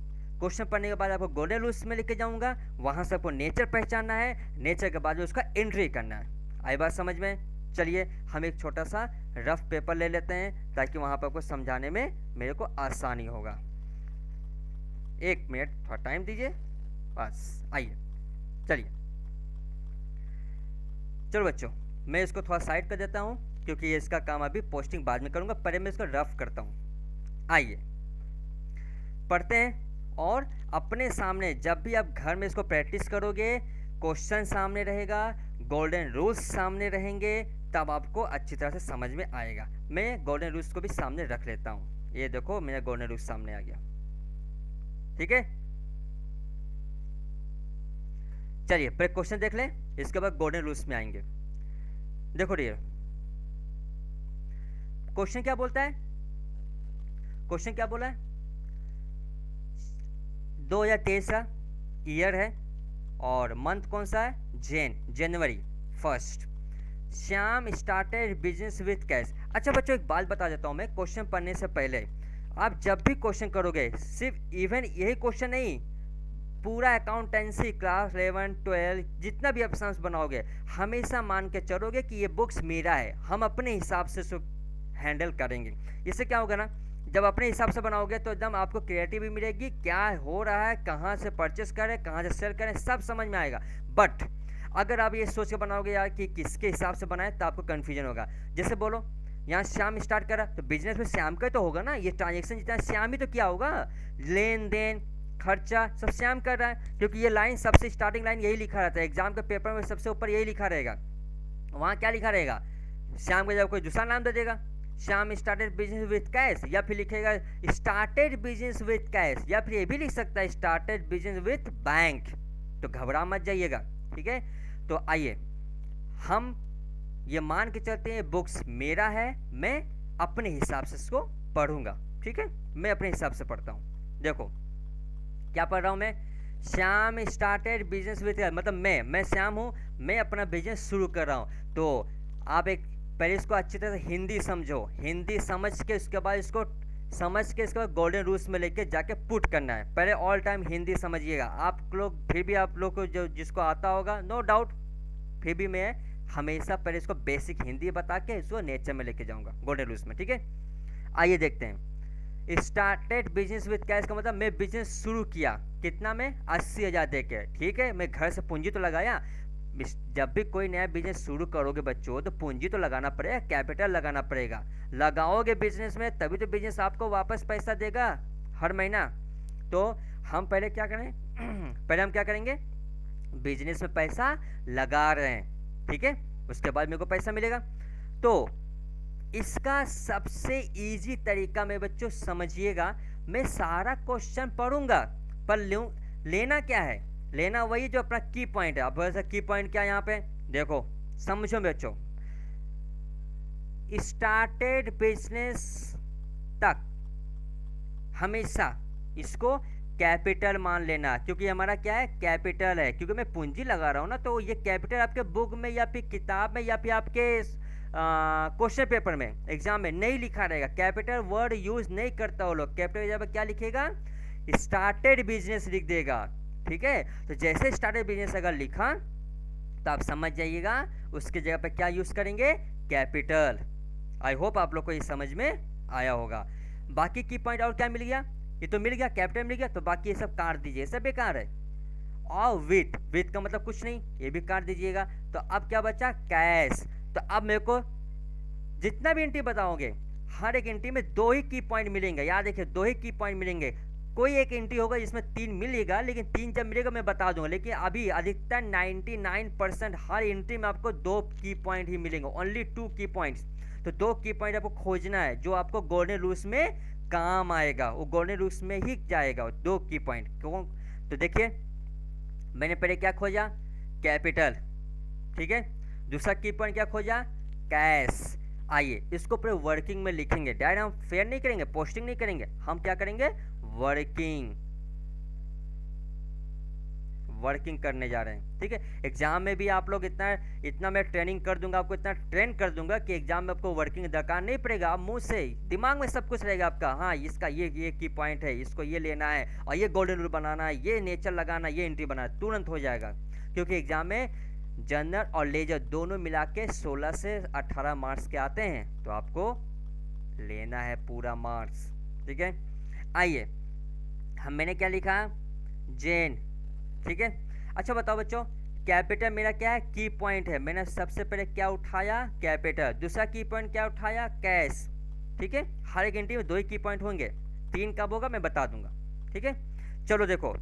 क्वेश्चन पढ़ने के बाद आपको गोल्डन रूल्स में लेके जाऊँगा, वहाँ से आपको नेचर पहचानना है, नेचर के बाद उसका एंट्री करना है। आई बात समझ में। चलिए हम एक छोटा सा रफ पेपर ले लेते हैं, ताकि वहाँ पर आपको समझाने में मेरे को आसानी होगा। 1 मिनट थोड़ा टाइम दीजिए, बस आइए। चलिए चलो बच्चों, मैं इसको थोड़ा साइड कर देता हूँ, क्योंकि ये इसका काम अभी पोस्टिंग बाद में करूँगा, पहले मैं इसको रफ करता हूँ। आइए पढ़ते हैं, और अपने सामने जब भी आप घर में इसको प्रैक्टिस करोगे, क्वेश्चन सामने रहेगा, गोल्डन रूल्स सामने रहेंगे, तब आपको अच्छी तरह से समझ में आएगा। मैं गोल्डन रूल्स को भी सामने रख लेता हूँ, ये देखो मेरा गोल्डन रूल्स सामने आ गया, ठीक है। चलिए पहले क्वेश्चन देख लें, इसके बाद गोल्डन रूल्स में आएंगे। देखो डियर, क्वेश्चन क्या बोलता है, क्वेश्चन क्या बोला है, 2023 का ईयर है, और मंथ कौन सा है, जनवरी 1। Shyam started business with cash. अच्छा बच्चों, एक बात बता देता हूँ मैं, क्वेश्चन पढ़ने से पहले आप जब भी क्वेश्चन करोगे, सिर्फ इवन यही क्वेश्चन नहीं, पूरा अकाउंटेंसी क्लास 11 12 जितना भी आप सम्स बनाओगे, हमेशा मान के चलोगे कि ये बुक्स मेरा है, हम अपने हिसाब से हैंडल करेंगे। इससे क्या होगा ना, जब अपने हिसाब से बनाओगे तो एकदम आपको क्रिएटिव भी मिलेगी, क्या हो रहा है, कहाँ से परचेस करें, कहाँ से सेल करें, सब समझ में आएगा। बट अगर आप ये सोच के बनाओगे यार कि किसके हिसाब से बनाए, तो आपको कन्फ्यूजन होगा। जैसे बोलो यहाँ श्याम स्टार्ट करा, तो बिजनेस में श्याम का तो होगा ना, ये ट्रांजेक्शन जितना श्याम ही तो क्या होगा, लेन देन खर्चा सब श्याम कर रहा है, क्योंकि ये लाइन सबसे स्टार्टिंग लाइन यही लिखा रहता है, एग्जाम के पेपर में सबसे ऊपर यही लिखा रहेगा। वहाँ क्या लिखा रहेगा, श्याम का जब कोई दूसरा नाम दे देगा, Shyam started business with cash, या फिर लिखेगा स्टार्टेड बिजनेस विथ कैश, या फिर ये भी लिख सकता है स्टार्टेड बिजनेस विथ बैंक। तो घबरा मत जाइएगा, ठीक है। तो आइए हम ये मान के चलते हैं, बुक्स मेरा है, मैं अपने हिसाब से इसको पढ़ूंगा, ठीक है, मैं अपने हिसाब से पढ़ता हूँ। देखो क्या पढ़ रहा हूँ मैं, श्याम स्टार्टेड बिजनेस विथ, मतलब मैं श्याम हूँ, मैं अपना बिजनेस शुरू कर रहा हूँ। तो आप एक पहले इसको अच्छी तरह से हिंदी समझो, हिंदी समझ के उसके बाद इसको समझ के इसके बाद गोल्डन रूल्स में लेके जाके पुट करना है। पहले ऑल टाइम हिंदी समझिएगा आप लोग, फिर भी आप लोग को जो जिसको आता होगा नो डाउट, फिर भी मैं हमेशा पहले इसको बेसिक हिंदी बता के इसको नेचर में लेके जाऊंगा गोल्डन रूल्स में, ठीक है। आइए देखते हैं। स्टार्टेड बिजनेस विद कैश का मतलब मैं बिजनेस शुरू किया कितना में, 80,000 दे के, ठीक है। मैं घर से पूंजी तो लगाया, जब भी कोई नया बिजनेस शुरू करोगे बच्चों तो पूंजी तो लगाना पड़ेगा, कैपिटल लगाना पड़ेगा। लगाओगे बिजनेस में तभी तो बिजनेस आपको वापस पैसा देगा हर महीना। तो हम पहले क्या करें पहले हम क्या करेंगे, बिजनेस में पैसा लगा रहे हैं, ठीक है, उसके बाद मेरे को पैसा मिलेगा। तो इसका सबसे इजी तरीका में बच्चों समझिएगा, मैं सारा क्वेश्चन पढ़ूंगा पर लेना क्या है, लेना वही जो अपना की पॉइंट है। अब वैसे की पॉइंट क्या है यहाँ पे देखो, समझो बच्चों। स्टार्टेड बिजनेस तक हमेशा इसको कैपिटल मान लेना, क्योंकि हमारा क्या है, कैपिटल है, क्योंकि मैं पूंजी लगा रहा हूँ ना, तो ये कैपिटल आपके बुक में या फिर किताब में या फिर आपके क्वेश्चन पेपर में एग्जाम में नहीं लिखा रहेगा। कैपिटल वर्ड यूज नहीं करता वो लोग, कैपिटल जगह क्या लिखेगा, स्टार्टेड बिजनेस लिख देगा, ठीक है। तो जैसे स्टार्टेड बिजनेस अगर लिखा तो आप समझ जाइएगा उसके जगह पे क्या यूज करेंगे, कैपिटल। आई होप आप लोग को ये समझ में आया होगा। बाकी की पॉइंट और क्या मिल गया, ये तो मिल गया, कैपिटल मिल गया, तो बाकी ये सब काट दीजिए, सब बेकार है। और विथ का मतलब कुछ नहीं, ये भी काट दीजिएगा। तो अब क्या बचा, कैश। तो अब मेरे को जितना भी एंट्री बताओगे हर एक एंट्री में 2 ही की पॉइंट मिलेंगे, याद रखिए 2 ही की पॉइंट मिलेंगे। कोई एक एंट्री होगा जिसमें 3 मिलेगा, लेकिन 3 जब मिलेगा मैं बता दूंगा, लेकिन अभी अधिकतर 99% हर एंट्री में आपको 2 की पॉइंट ही मिलेंगे, ओनली 2 की पॉइंट्स। तो 2 की पॉइंट आपको खोजना है जो आपको गोल्डन रूल्स में काम आएगा, वो गोल्डन रूल्स में ही जाएगा 2 की पॉइंट। क्यों, तो देखिए मैंने पहले क्या खोजा, कैपिटल, ठीक है। दूसरा की पॉइंट क्या खोजा, कैश। आइए इसको पूरे वर्किंग में लिखेंगे, डायरेक्ट हम फेयर नहीं करेंगे, पोस्टिंग नहीं करेंगे, हम क्या करेंगे, वर्किंग करने जा रहे हैं, ठीक है। एग्जाम में भी आप लोग इतना मैं ट्रेनिंग कर दूंगा, आपको इतना ट्रेन कर दूंगा कि एग्जाम में आपको वर्किंग दरकार नहीं पड़ेगा। आप मुंह से दिमाग में सब कुछ रहेगा आपका, हाँ इसका ये की पॉइंट है, इसको ये लेना है और ये गोल्डन रूल बनाना है, ये नेचर लगाना, ये एंट्री बनाना, तुरंत हो जाएगा। क्योंकि एग्जाम में जनरल और लेजर दोनों मिला के 16 से 18 मार्क्स के आते हैं, तो आपको लेना है पूरा मार्क्स, ठीक है। आइए मैंने क्या लिखा, जेन, ठीक है। अच्छा बताओ बच्चों, कैपिटल मेरा क्या है, की पॉइंट है, मैंने सबसे पहले क्या उठाया, कैपिटल। दूसरा की पॉइंट क्या उठाया, कैश, ठीक है। हर एक एंट्री में 2 ही की पॉइंट होंगे, 3 कब होगा मैं बता दूंगा, ठीक है। चलो देखो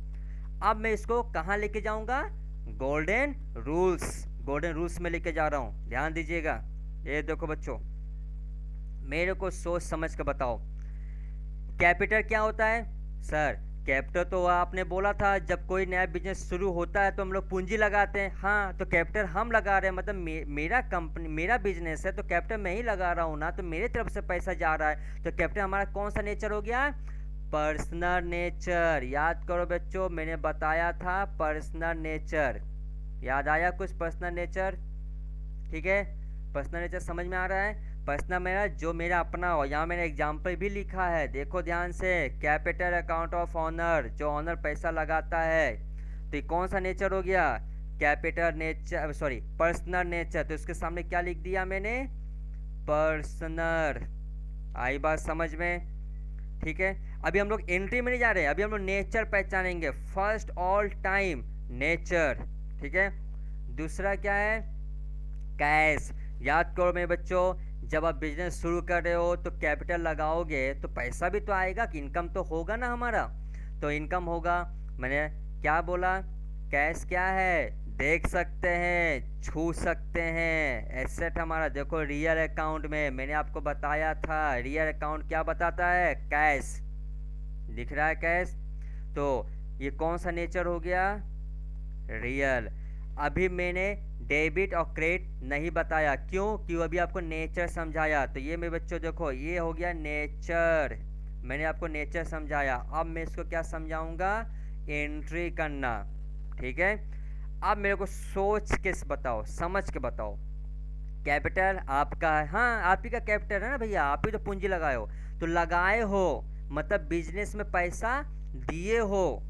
अब मैं इसको कहाँ लेके जाऊंगा, गोल्डन रूल्स में लेके जा रहा हूं, ध्यान दीजिएगा। ये देखो बच्चों, मेरे को सोच समझ कर बताओ, कैपिटल क्या होता है सर, कैपिटल तो आपने बोला था जब कोई नया बिजनेस शुरू होता है तो हम लोग पूंजी लगाते हैं, हाँ तो कैपिटल हम लगा रहे हैं, मतलब मेरा कंपनी मेरा बिजनेस है तो कैपिटल मैं ही लगा रहा हूँ ना, तो मेरे तरफ से पैसा जा रहा है। तो कैपिटल हमारा कौन सा नेचर हो गया, पर्सनल नेचर। याद करो बच्चों, मैंने बताया था पर्सनल नेचर, याद आया कुछ, पर्सनल नेचर, ठीक है। पर्सनल नेचर समझ में आ रहा है, पर्सनल मेरा जो मेरा अपना हो। यहाँ मैंने एग्जाम्पल भी लिखा है, देखो ध्यान से, कैपिटल अकाउंट ऑफ ऑनर, जो ऑनर पैसा लगाता है, तो ये कौन सा नेचर हो गया, capital nature, sorry personal nature. तो इसके सामने क्या लिख दिया मैंने, पर्सनल। आई बात समझ में, ठीक है। अभी हम लोग एंट्री में नहीं जा रहे हैं, अभी हम लोग नेचर पहचानेंगे, फर्स्ट ऑल टाइम नेचर, ठीक है। दूसरा क्या है, कैश। याद करो मेरे बच्चों, जब आप बिजनेस शुरू कर रहे हो तो कैपिटल लगाओगे तो पैसा भी तो आएगा, कि इनकम तो होगा ना हमारा, तो इनकम होगा। मैंने क्या बोला, कैश क्या है, देख सकते हैं, छू सकते हैं, एसेट हमारा। देखो रियल अकाउंट में मैंने आपको बताया था, रियल अकाउंट क्या बताता है, कैश दिख रहा है, कैश। तो ये कौन सा नेचर हो गया, रियल। अभी मैंने डेबिट और क्रेडिट नहीं बताया, क्यों, क्यों अभी आपको नेचर समझाया। तो ये मेरे बच्चों देखो, ये हो गया नेचर, मैंने आपको नेचर समझाया। अब मैं इसको क्या समझाऊंगा, एंट्री करना, ठीक है। अब मेरे को सोच के बताओ, समझ के बताओ, कैपिटल आपका है, हाँ आप ही का कैपिटल है ना भैया, आप ही तो पूंजी लगाए हो। तो लगाए हो मतलब बिजनेस में पैसा दिए हो,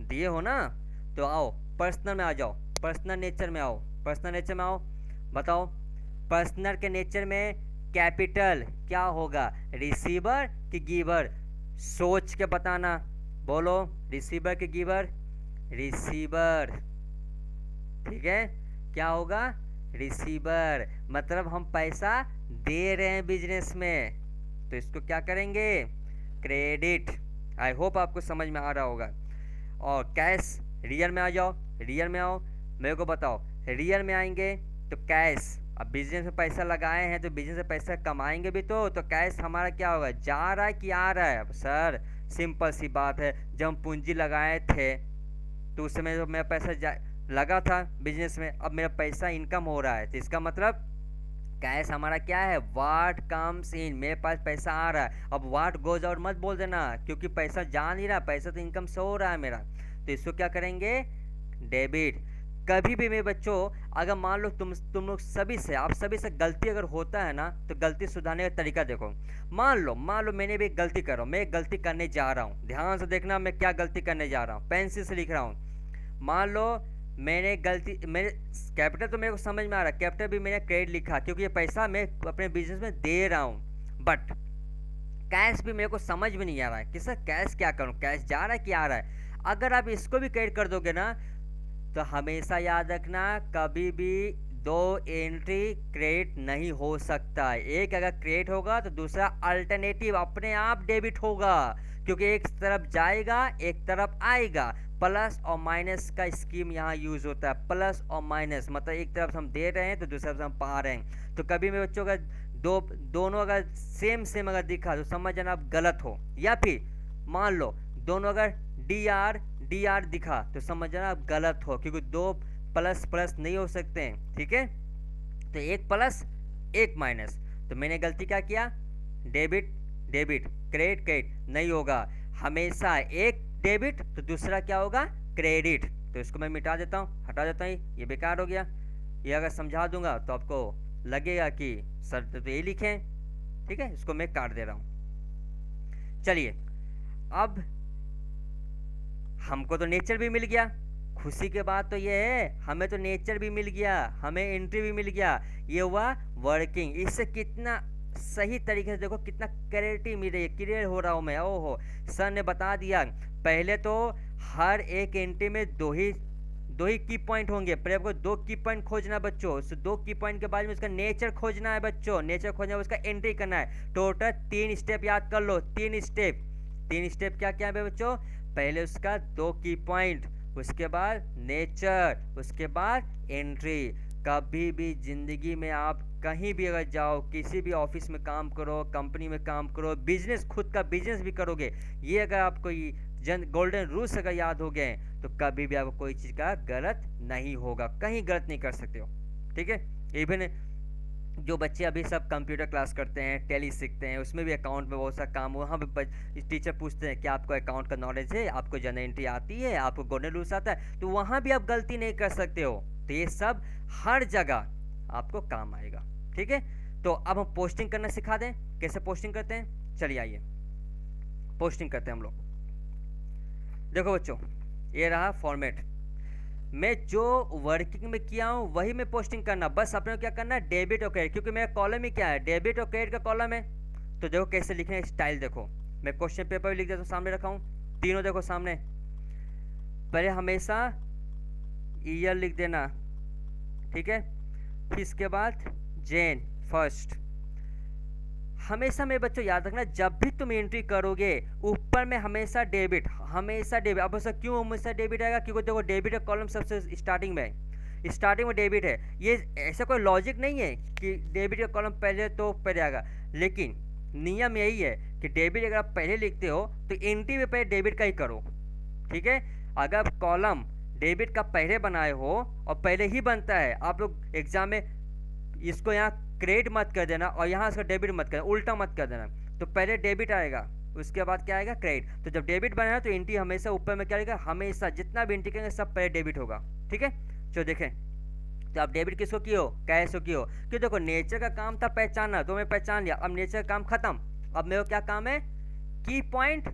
दिए हो ना। तो आओ पर्सनल में आ जाओ, पर्सनल नेचर में आओ, पर्सनल नेचर में आओ। बताओ पर्सनल के नेचर में कैपिटल क्या होगा, रिसीवर कि गिवर? सोच के बताना, बोलो रिसीवर कि गिवर? रिसीवर, ठीक है। क्या होगा, रिसीवर, मतलब हम पैसा दे रहे हैं बिजनेस में, तो इसको क्या करेंगे, क्रेडिट। आई होप आपको समझ में आ रहा होगा। और कैश, रियल में आ जाओ, रियल में आओ, मेरे को बताओ, रियल में आएंगे तो कैश, अब बिजनेस में पैसा लगाए हैं तो बिजनेस में पैसा कमाएंगे भी तो कैश हमारा क्या होगा, जा रहा है कि आ रहा है? अब सर सिंपल सी बात है, जब हम पूंजी लगाए थे तो उस समय जो मेरा पैसा लगा था बिजनेस में, अब मेरा पैसा इनकम हो रहा है, तो इसका मतलब कैश हमारा क्या है, वाट कम्स इन, मेरे पास पैसा आ रहा है। अब वाट गोज आउट मत बोल देना, क्योंकि पैसा जा नहीं रहा, पैसा तो इनकम से हो रहा है मेरा, तो इसको क्या करेंगे, डेबिट। कभी भी मेरे बच्चों अगर मान लो तुम लोग सभी से, आप सभी से गलती अगर होता है ना, तो गलती सुधारने का तरीका देखो। मान लो मैंने भी एक गलती कर रहा हूँ, मैं एक गलती करने जा रहा हूँ, ध्यान से देखना मैं क्या गलती करने जा रहा हूँ, पेंसिल से लिख रहा हूँ। मान लो मैंने गलती, मेरे कैपिटल तो मेरे को समझ में आ रहा है, कैपिटल भी मैंने क्रेडिट लिखा क्योंकि ये पैसा मैं अपने बिजनेस में दे रहा हूँ, बट कैश भी मेरे को समझ में नहीं आ रहा है कि सर कैश क्या करूँ, कैश जा रहा है कि आ रहा है। अगर आप इसको भी क्रेडिट कर दोगे ना, तो हमेशा याद रखना कभी भी दो एंट्री क्रेडिट नहीं हो सकता है, एक अगर क्रेडिट होगा तो दूसरा अल्टरनेटिव अपने आप डेबिट होगा, क्योंकि एक तरफ जाएगा एक तरफ आएगा। प्लस और माइनस का स्कीम यहाँ यूज होता है, प्लस और माइनस, मतलब एक तरफ हम दे रहे हैं तो दूसरी तरफ हम पा रहे हैं। तो कभी मेरे बच्चों का दोनों अगर सेम अगर दिखा तो समझ जाना आप गलत हो, या फिर मान लो दोनों अगर डी आर दिखा तो समझ जाना आप गलत हो, क्योंकि दो प्लस प्लस नहीं हो सकते हैं, ठीक है। तो एक प्लस एक माइनस, तो मैंने गलती क्या किया, डेबिट डेबिट, क्रेडिट क्रेडिट नहीं होगा, हमेशा एक डेबिट तो दूसरा क्या होगा, क्रेडिट। तो इसको मैं मिटा देता हूँ, हटा देता हूँ, ये बेकार हो गया। ये अगर समझा दूंगा तो आपको लगेगा कि सर तो ये लिखे, ठीक है, इसको मैं काट दे रहा हूँ। चलिए अब हमको तो नेचर भी मिल गया, खुशी के बात तो ये है हमें तो नेचर भी मिल गया, हमें एंट्री भी मिल गया, ये हुआ वर्किंग। इससे कितना सही तरीके से देखो कितना क्लैरिटी मिल रही है, क्लियर हो रहा हूँ मैं। ओहो सर ने बता दिया, पहले तो हर एक एंट्री में दो ही की पॉइंट होंगे, पहले आपको दो की पॉइंट खोजना है बच्चों, उस दो की पॉइंट के बाद में उसका नेचर खोजना है बच्चों, नेचर खोजना है, उसका एंट्री करना है। टोटल 3 स्टेप याद कर लो, 3 स्टेप क्या क्या है बच्चों, पहले उसका दो की पॉइंट, उसके बाद नेचर, उसके बाद एंट्री। कभी भी जिंदगी में आप कहीं भी अगर जाओ, किसी भी ऑफिस में काम करो, कंपनी में काम करो, बिजनेस खुद का बिजनेस भी करोगे, ये अगर आपको गोल्डन रूल्स अगर याद हो गए तो कभी भी आपको कोई चीज़ का गलत नहीं होगा, कहीं गलत नहीं कर सकते हो, ठीक है। इवन जो बच्चे अभी सब कंप्यूटर क्लास करते हैं, टैली सीखते हैं, उसमें भी अकाउंट में बहुत सा काम, वहाँ भी टीचर पूछते हैं कि आपको अकाउंट का नॉलेज है, आपको जनरल एंट्री आती है, आपको गोल्डन रूल्स आता है, तो वहाँ भी आप गलती नहीं कर सकते हो। तो ये सब हर जगह आपको काम आएगा, ठीक है। तो अब हम पोस्टिंग करना सिखा दें, कैसे पोस्टिंग करते हैं, चलिए आइए पोस्टिंग करते हैं हम लोग। देखो बच्चों ये रहा फॉर्मेट, मैं जो वर्किंग में किया हूँ वही मैं पोस्टिंग करना, बस अपने को क्या करना है, डेबिट और क्रेडिट, क्योंकि मेरा कॉलम ही क्या है, डेबिट और क्रेडिट का कॉलम है। तो देखो कैसे लिखने स्टाइल देखो, मैं क्वेश्चन पेपर भी लिख देता हूँ, सामने रखा हूँ, तीनों देखो सामने। पहले हमेशा ईयर लिख देना, ठीक है, फिर इसके बाद जैन फर्स्ट। हमेशा मेरे बच्चों याद रखना, जब भी तुम एंट्री करोगे ऊपर में हमेशा डेबिट, हमेशा डेबिट। अब सर क्यों हमेशा डेबिट आएगा, क्योंकि देखो डेबिट का कॉलम सबसे स्टार्टिंग में है, स्टार्टिंग में डेबिट है, ये ऐसा कोई लॉजिक नहीं है कि डेबिट का कॉलम पहले तो पहले आएगा, लेकिन नियम यही है कि डेबिट अगर आप पहले लिखते हो तो एंट्री में पहले डेबिट का ही करो, ठीक है। अगर कॉलम डेबिट का पहले बनाए हो, और पहले ही बनता है, आप लोग एग्जाम में इसको यहाँ क्रेडिट मत कर देना और यहाँ इसका डेबिट मत कर, उल्टा मत कर देना। तो पहले डेबिट आएगा, उसके बाद क्या आएगा, क्रेडिट। तो जब डेबिट बना तो एंट्री हमेशा ऊपर में क्या आएगा, हमेशा जितना भी एंट्री करेंगे सब पहले डेबिट होगा, ठीक है। चलो देखें, तो आप डेबिट किसको किए हो, कैश को किए हो। क्यों, देखो नेचर का काम था पहचानना, तो मैं पहचान लिया, अब नेचर का काम खत्म। अब मेरे को क्या काम है, की पॉइंट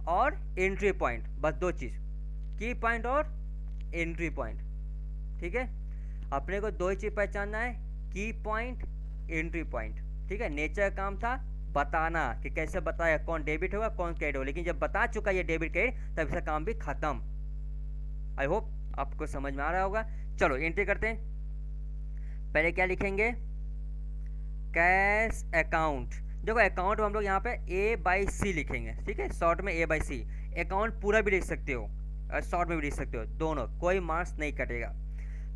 और एंट्री पॉइंट, बस दो चीज़, की पॉइंट और एंट्री पॉइंट। ठीक है, अपने को दो ही चीज़ पहचानना है, की पॉइंट, एंट्री पॉइंट। ठीक है, नेचर का काम था बताना कि कैसे बताया कौन डेबिट होगा कौन क्रेडिट होगा, लेकिन जब बता चुका ये डेबिट क्रेडिट तब इसका काम भी खत्म। आई होप आपको समझ में आ रहा होगा। चलो एंट्री करते हैं। पहले क्या लिखेंगे, कैश अकाउंट। देखो अकाउंट हम लोग यहाँ पे A/C लिखेंगे, ठीक है, शॉर्ट में A/C। अकाउंट पूरा भी लिख सकते हो और शॉर्ट में भी लिख सकते हो, दोनों, कोई मार्क्स नहीं कटेगा।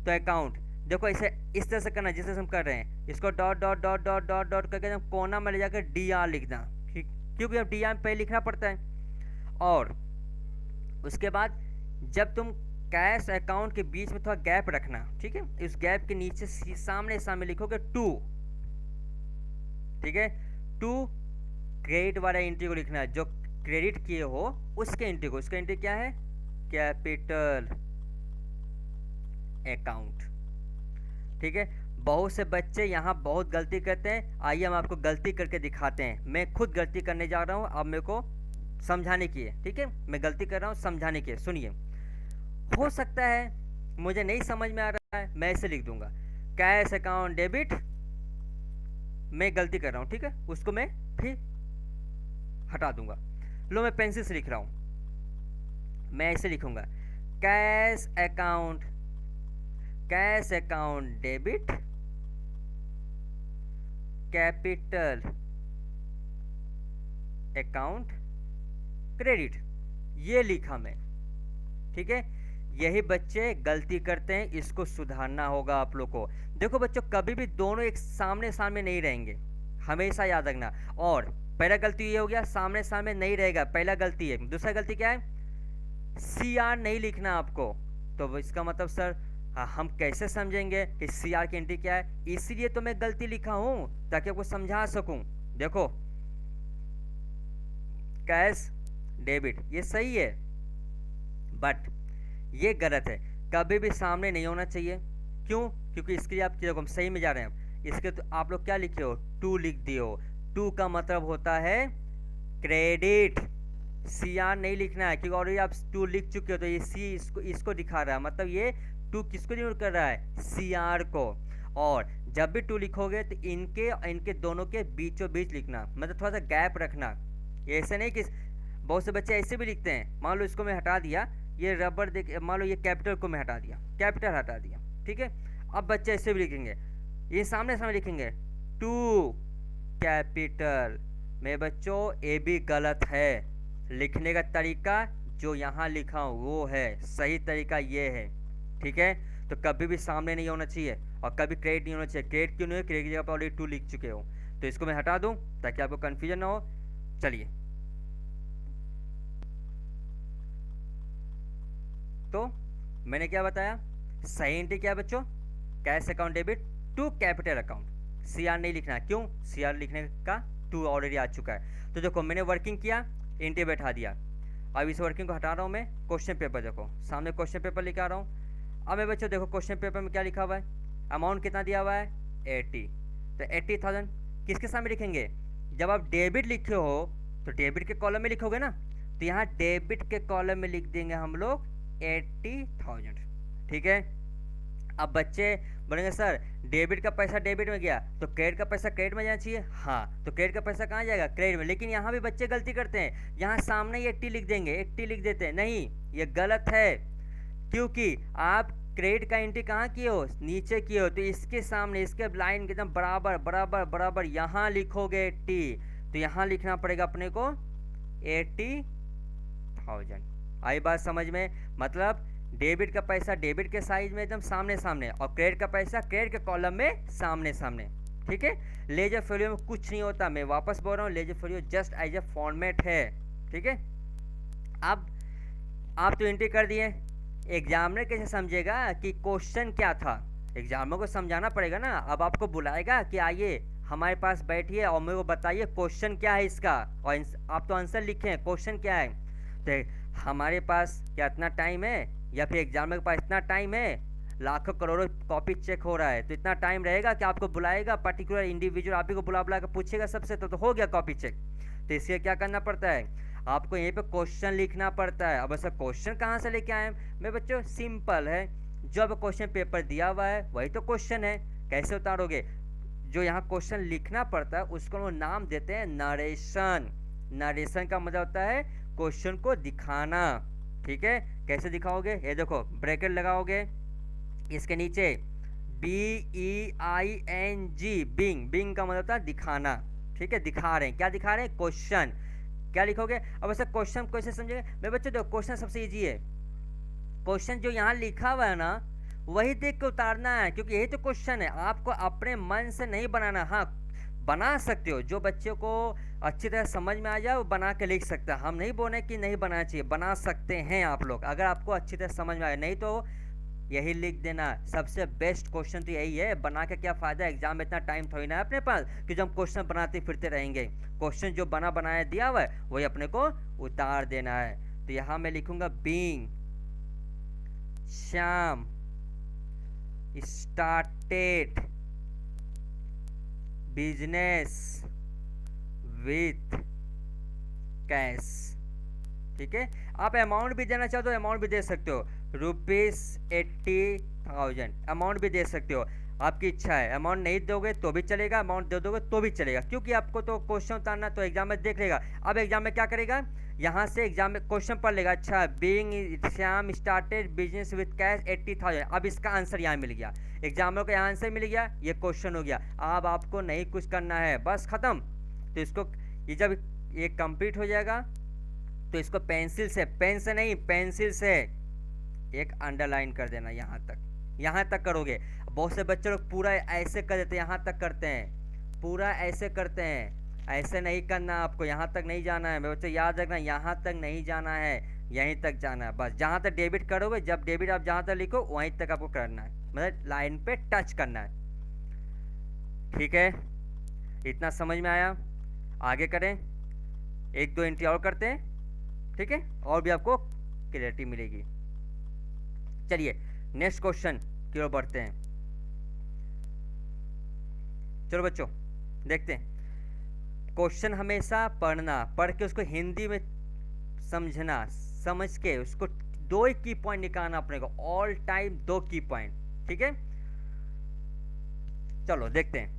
तो अकाउंट देखो इसे इस तरह से करना जिस तरह से हम कर रहे हैं, इसको dot dot dot dot dot dot करके हम कोना में ले जाकर DR लिखना, क्योंकि अब DR पे लिखना पड़ता है। और उसके बाद जब तुम कैश अकाउंट के बीच में थोड़ा गैप रखना, ठीक है, इस गैप के नीचे सामने सामने लिखोगे 2, ठीक है, 2 क्रेडिट वाला एंट्री को लिखना है, जो क्रेडिट किए हो उसके एंट्री को। उसका एंट्री क्या है, कैपिटल अकाउंट। ठीक है, बहुत से बच्चे यहाँ बहुत गलती करते हैं, आइए हम आपको गलती करके दिखाते हैं। मैं खुद गलती करने जा रहा हूँ, अब मेरे को समझाने की है, ठीक है, मैं गलती कर रहा हूँ समझाने की है। सुनिए, हो सकता है मुझे नहीं समझ में आ रहा है, मैं ऐसे लिख दूंगा कैश अकाउंट डेबिट, मैं गलती कर रहा हूँ, ठीक है, उसको मैं फिर हटा दूंगा। लो मैं पेंसिल से लिख रहा हूँ, मैं ऐसे लिखूंगा cash account debit capital account credit, ये लिखा मैं। ठीक है, यही बच्चे गलती करते हैं, इसको सुधारना होगा आप लोग को। देखो बच्चों, कभी भी दोनों एक सामने सामने नहीं रहेंगे, हमेशा याद रखना। और पहला गलती ये हो गया, सामने सामने नहीं रहेगा, पहला गलती है। दूसरा गलती क्या है, CR नहीं लिखना आपको। तो इसका मतलब सर हम कैसे समझेंगे कि CR की एंट्री क्या है, इसीलिए तो मैं गलती लिखा हूं ताकि आपको समझा सकूं। देखो कैश डेबिट ये सही है, बट ये गलत है, कभी भी सामने नहीं होना चाहिए। क्यों, क्योंकि इसके लिए आप देखो हम सही में जा रहे हैं, इसके तो आप लोग क्या लिखे हो, 2 लिख दिए हो। 2 का मतलब होता है क्रेडिट, CR नहीं लिखना है, क्योंकि ऑलरेडी आप 2 लिख चुके हो, तो ये C इसको दिखा रहा है, मतलब ये 2 किसको डिनोट कर रहा है, CR को। और जब भी 2 लिखोगे तो इनके दोनों के बीचों बीच लिखना, मतलब थोड़ा सा गैप रखना। ऐसे नहीं कि बहुत से बच्चे ऐसे भी लिखते हैं, मान लो इसको मैं हटा दिया, ये रबर देख, मान लो ये कैपिटल को मैं हटा दिया, कैपिटल हटा दिया, ठीक है, अब बच्चे ऐसे भी लिखेंगे, ये सामने सामने लिखेंगे 2 कैपिटल। मेरे बच्चों ये भी गलत है, लिखने का तरीका जो यहाँ लिखा हूँ वो है, सही तरीका ये है। ठीक है, तो कभी भी सामने नहीं होना चाहिए और कभी क्रेडिट नहीं होना चाहिए। क्रेडिट क्यों नहीं है, क्रेडिट की जगह पर ऑलरेडी 2 लिख चुके हो, तो इसको मैं हटा दूँ ताकि आपको कन्फ्यूजन ना हो। चलिए, तो मैंने क्या बताया, सही एंट्री क्या है बच्चों, cash account debit to capital account. CR नहीं लिखना है, क्यों, CR लिखने का 2 ऑलरेडी आ चुका है। तो देखो मैंने वर्किंग किया, एंट्री बैठा दिया, अब इस वर्किंग को हटा रहा हूँ मैं। क्वेश्चन पेपर देखो सामने क्वेश्चन पेपर लिखा रहा हूँ। अब मैं बच्चों देखो क्वेश्चन पेपर में क्या लिखा हुआ है, अमाउंट कितना दिया हुआ है 80, तो 80,000 किसके सामने लिखेंगे, जब आप डेबिट लिखे हो तो डेबिट के कॉलम में लिखोगे ना, तो यहाँ डेबिट के कॉलम में लिख देंगे हम लोग 80,000। ठीक है, अब बच्चे बोलेंगे सर डेबिट का पैसा डेबिट में गया तो क्रेडिट का पैसा क्रेडिट में जाना चाहिए, हाँ, तो क्रेडिट का पैसा कहाँ जाएगा, क्रेडिट में। लेकिन यहाँ भी बच्चे गलती करते हैं, यहाँ सामने ही 80 लिख देंगे, 80 लिख देते हैं, नहीं, ये गलत है, क्योंकि आप क्रेडिट का एंट्री कहाँ किए हो, नीचे किए हो, तो इसके सामने इसके लाइन के एकदम बराबर बराबर बराबर यहाँ लिखोगे 80, तो यहाँ लिखना पड़ेगा अपने को 80,000। आई बात समझ में, मतलब डेबिट का पैसा डेबिट के साइज में एकदम सामने सामने, और क्रेडिट का पैसा क्रेडिट के कॉलम में सामने सामने। ठीक है, लेजर फेलियर में कुछ नहीं होता, मैं वापस बोल रहा हूँ, ledger folio just as a format है। ठीक है, अब आप तो एंट्री कर दिए, एग्जामिनर कैसे समझेगा कि क्वेश्चन क्या था, एग्जामिनर को समझाना पड़ेगा ना। अब आपको बुलाएगा कि आइए हमारे पास बैठिए और मेरे को बताइए क्वेश्चन क्या है इसका, और आप तो आंसर लिखे हैं, क्वेश्चन क्या है। तो हमारे पास क्या इतना टाइम है, या फिर एग्जामिनर के पास इतना टाइम है, लाखों करोड़ों कॉपी चेक हो रहा है, तो इतना टाइम रहेगा कि आपको बुलाएगा पर्टिकुलर इंडिविजुअल, आप ही को बुला बुला कर पूछेगा सबसे, तो हो गया कॉपी चेक। तो इसलिए क्या करना पड़ता है, आपको यहीं पे क्वेश्चन लिखना पड़ता है। अब ऐसा क्वेश्चन कहाँ से लेके आए मेरे बच्चों, सिंपल है, जो अब क्वेश्चन पेपर दिया हुआ है वही तो क्वेश्चन है। कैसे उतारोगे, जो यहाँ क्वेश्चन लिखना पड़ता है उसको वो नाम देते हैं नरेशन। नरेशन का मतलब होता है क्वेश्चन को दिखाना, ठीक है। कैसे दिखाओगे, ये देखो ब्रैकेट लगाओगे, इसके नीचे BEING, बिंग, बिंग का मतलब होता है दिखाना, ठीक है। दिखा रहे हैं, क्या दिखा रहे हैं, क्वेश्चन। क्या लिखोगे, अब ऐसा क्वेश्चन कैसे समझेंगे मेरे बच्चों, देखो क्वेश्चन सबसे इजी है। क्वेश्चन जो यहाँ लिखा हुआ है ना वही देख के उतारना है, क्योंकि यही तो क्वेश्चन है। आपको अपने मन से नहीं बनाना। हाँ, बना सकते हो, जो बच्चों को अच्छी तरह समझ में आ जाए वो बना के लिख सकता है। हम नहीं बोले कि नहीं बनाना चाहिए, बना सकते हैं आप लोग, अगर आपको अच्छी तरह समझ में आए। नहीं तो यही लिख देना। सबसे बेस्ट क्वेश्चन तो यही है, बना के क्या फ़ायदा, एग्जाम में इतना टाइम थोड़ी ना है अपने पास कि जो हम क्वेश्चन बनाते फिरते रहेंगे। क्वेश्चन जो बना बनाया दिया हुआ है वही अपने को उतार देना है। तो यहाँ मैं लिखूंगा being Shyam started business with cash, ठीक है। आप अमाउंट भी देना चाहो तो अमाउंट भी दे सकते हो, ₹80,000 अमाउंट भी दे सकते हो, आपकी इच्छा है। अमाउंट नहीं दोगे तो भी चलेगा, अमाउंट दे दोगे तो भी चलेगा, क्योंकि आपको तो क्वेश्चन उतारना तो एग्जाम में देख लेगा। अब एग्जाम में क्या करेगा, यहाँ से एग्जाम में क्वेश्चन पढ़ लेगा, अच्छा being Shyam started business with cash 80,000, अब इसका आंसर यहाँ मिल गया, एग्जामर को यहाँ आंसर मिल गया, ये क्वेश्चन हो गया। अब आपको नहीं कुछ करना है, बस खत्म। तो इसको ये जब ये कंप्लीट हो जाएगा तो इसको पेंसिल से, पेन से नहीं पेंसिल से एक अंडरलाइन कर देना, यहाँ तक करोगे। बहुत से बच्चे लोग पूरा ऐसे कर देते हैं, यहाँ तक करते हैं, पूरा ऐसे करते हैं, ऐसे नहीं करना आपको, यहाँ तक नहीं जाना है मेरे बच्चे, याद रखना, यहाँ तक नहीं जाना है, यहीं तक जाना है बस। जहाँ तक डेबिट करोगे, जब डेबिट आप जहाँ तक लिखो वहीं तक आपको करना है, मतलब लाइन पे टच करना है, ठीक है। इतना समझ में आया, आगे करें, एक दो एंट्री और करते हैं, ठीक है, और भी आपको क्लैरिटी मिलेगी। चलिए नेक्स्ट क्वेश्चन की ओर बढ़ते हैं। चलो बच्चों देखते हैं, क्वेश्चन हमेशा पढ़ना, पढ़ के उसको हिंदी में समझना, समझ के उसको 2 की पॉइंट निकालना अपने को, ऑल टाइम 2 की पॉइंट, ठीक है। चलो देखते हैं,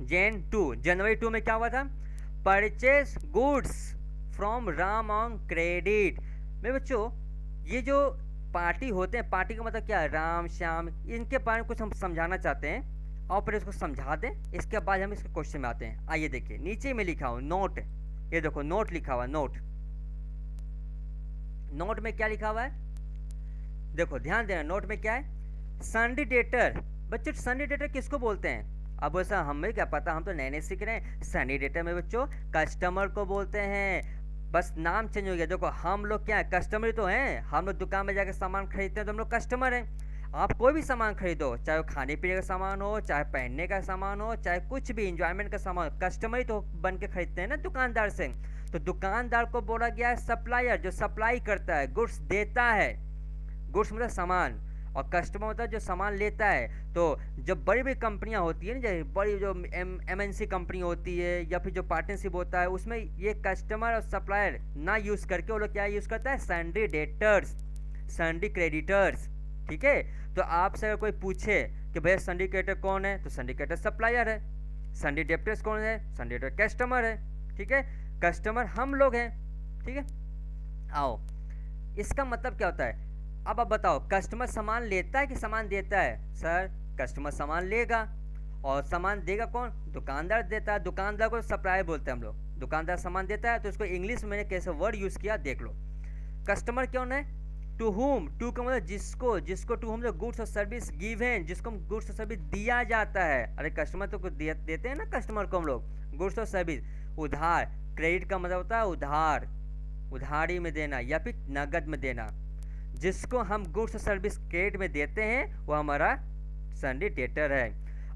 जनवरी 2 में क्या हुआ था, purchase goods from Ram on credit. मेरे बच्चों ये जो पार्टी होते हैं, पार्टी का मतलब क्या है, राम श्याम, इनके बारे में कुछ हम समझाना चाहते हैं और फिर इसको समझा दें, इसके बाद हम इसके क्वेश्चन में आते हैं। आइए देखिए, नीचे में लिखा हूँ नोट, ये देखो नोट लिखा हुआ, नोट में क्या लिखा हुआ है, देखो ध्यान देना, नोट में क्या है, संडे डेटर। बच्चों संडे डेटर किसको बोलते हैं, अब वैसा हमें क्या पता, हम तो नए नए सीख रहे हैं। संडे डेटर में बच्चों कस्टमर को बोलते हैं, बस नाम चेंज हो गया। देखो हम लोग क्या है, कस्टमर तो हैं, हम लोग दुकान में जाकर सामान खरीदते हैं तो हम लोग कस्टमर हैं। आप कोई भी सामान खरीदो, चाहे वो खाने पीने का सामान हो, चाहे पहनने का सामान हो, चाहे कुछ भी इंजॉयमेंट का सामान हो, कस्टमर ही तो बन के खरीदते हैं ना दुकानदार से। तो दुकानदार को बोला गया है सप्लायर, जो सप्लाई करता है, गुड्स देता है, गुड्स मतलब सामान, और कस्टमर मतलब जो सामान लेता है। तो जब बड़ी बड़ी कंपनियां होती है ना, जैसे बड़ी जो MNC कंपनी होती है या फिर जो पार्टनरशिप होता है, उसमें ये कस्टमर और सप्लायर ना यूज़ करके वो लोग क्या यूज़ करता है, सन्डी डेटर्स, सन्डी क्रेडिटर्स, ठीक है। तो आपसे अगर कोई पूछे कि भैया सन्डी क्रेडिटर कौन है, तो सन्डी क्रेडिटर सप्लायर है, सन्डी डेटर्स कौन है, सन्डी डेटर कस्टमर है, ठीक है। कस्टमर हम लोग हैं, ठीक है। आओ, इसका मतलब क्या होता है, अब आप बताओ, कस्टमर सामान लेता है कि सामान देता है, सर कस्टमर सामान लेगा, और सामान देगा कौन, दुकानदार देता है, दुकानदार को सप्लायर बोलते हैं हम लोग। दुकानदार सामान देता है तो उसको इंग्लिश में मैंने कैसे वर्ड यूज़ किया देख लो। कस्टमर कौन है, टू हुम, टू का मतलब जिसको, जिसको टू हुम जो गुड्स और सर्विस गिवन, जिसको गुड्स और सर्विस दिया जाता है। अरे कस्टमर तो कुछ देते हैं ना कस्टमर को हम लोग, गुड्स और सर्विस। उधार, क्रेडिट का मतलब होता है उधार, उधारी में देना या फिर नगद में देना। जिसको हम गुड्स और सर्विस क्रेडिट में देते हैं वो हमारा सन्डी डेटर है।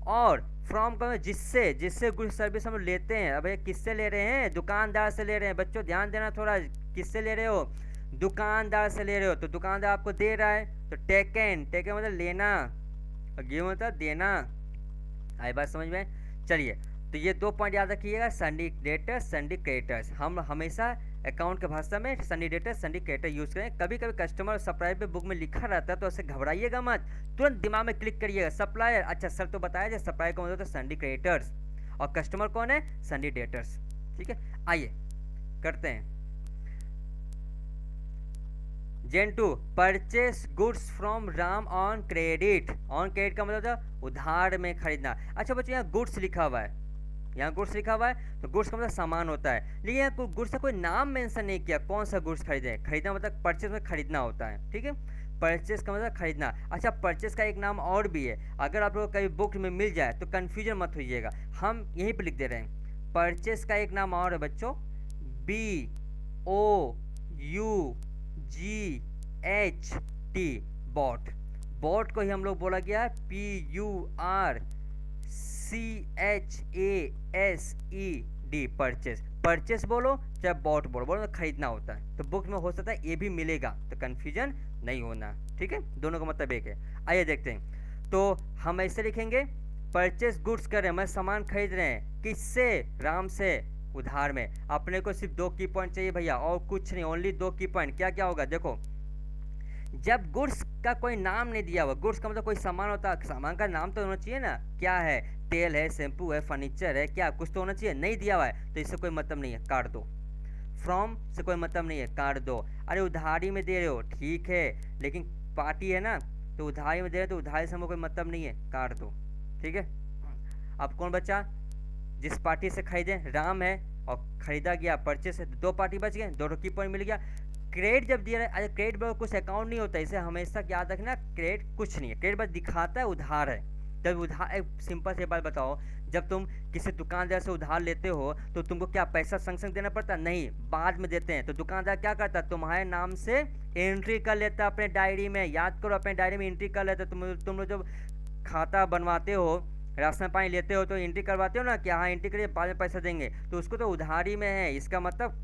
और फ्रॉम का जिससे, जिससे गुड्स सर्विस हम लेते हैं, अब किससे ले रहे हैं, दुकानदार से ले रहे हैं। बच्चों ध्यान देना थोड़ा, किससे ले रहे हो, दुकानदार से ले रहे हो तो दुकानदार आपको दे रहा है, तो टेकन, टेकन मतलब लेना और गिव मतलब देना। आई बात समझ में? चलिए, तो ये 2 पॉइंट याद रखिएगा, संडी डेटर्स संडी क्रेडिटर्स। हम हमेशा अकाउंट के भाषा में sundry debtors sundry creditor use करें। कभी कभी कस्टमर सप्लायर पे बुक में लिखा रहता है तो ऐसे घबराइएगा मत, तुरंत दिमाग में क्लिक करिएगा सप्लायर, अच्छा सर तो बताया जाए सप्लायर कौन होता है, संडी क्रेडिटर्स, और कस्टमर कौन है, संडी डेटर्स। ठीक है, आइए करते हैं। जेन 2, purchase goods from Ram on credit. On credit का मतलब था उधार में खरीदना। अच्छा बच्चों, यहाँ गुड्स लिखा हुआ है, यहाँ गुड्स लिखा हुआ है, तो गुड्स का मतलब सामान होता है, लेकिन यहाँ गुड्स का कोई नाम मेंशन नहीं किया कौन सा गुड्स खरीदे। खरीदना मतलब परचेस में खरीदना होता है, ठीक है, परचेस का मतलब खरीदना। अच्छा, परचेस का एक नाम और भी है, अगर आप लोग कभी बुक में मिल जाए तो कन्फ्यूजन मत होइएगा, हम यहीं पर लिख दे रहे हैं। परचेस का एक नाम और है बच्चों, BOUGHT, बॉट। बॉट को ही हम लोग बोला गया है PURCHASED, परचेस। परचेस बोलो चाहे बॉट बोलो, बोलो तो खरीदना होता है, तो बुक में हो सकता है ये भी मिलेगा, तो कन्फ्यूजन नहीं होना, ठीक है, दोनों का मतलब एक है। आइए देखते हैं, तो हम ऐसे लिखेंगे, परचेस गुड्स कर रहे हैं, मैं सामान खरीद रहे हैं, किससे, राम से, उधार में। अपने को सिर्फ 2 की पॉइंट चाहिए भैया, और कुछ नहीं, ओनली 2 की पॉइंट। क्या क्या होगा देखो, जब गुड्स का कोई नाम नहीं दिया हुआ, गुड्स का मतलब कोई सामान होता है, सामान का नाम तो होना चाहिए ना, क्या है, तेल है, शैम्पू है, फर्नीचर है, क्या कुछ तो होना चाहिए, नहीं दिया हुआ है तो इससे कोई मतलब नहीं है, काट दो। फ्रॉम से कोई मतलब नहीं है, काट दो। अरे उधारी में दे रहे हो, ठीक है, लेकिन पार्टी है ना, तो उधारी में दे रहे हो तो उधारी से हमें कोई मतलब नहीं है, काट दो, ठीक है। अब कौन बचा, जिस पार्टी से खरीदे, राम है और खरीदा गया परचेस है, तो 2 पार्टी बच गए, दोनों की पॉइंट मिल गया। क्रेडिट जब दिया, अरे क्रेडिट पर कुछ अकाउंट नहीं होता, इसे हमेशा याद रखना, क्रेडिट कुछ नहीं है, क्रेडिट बस दिखाता है उधार है। जब उधार, एक सिंपल सी बात बताओ, जब तुम किसी दुकानदार से उधार लेते हो तो तुमको क्या पैसा संग संग देना पड़ता, नहीं, बाद में देते हैं। तो दुकानदार क्या करता है, तुम्हारे नाम से एंट्री कर लेता है अपने डायरी में, याद करो अपने डायरी में एंट्री कर लेता है। तुम लोग जब खाता बनवाते हो, राशन पानी लेते हो तो एंट्री करवाते हो ना कि हाँ एंट्री करिए बाद में पैसा देंगे, तो उसको तो उधारी में है, इसका मतलब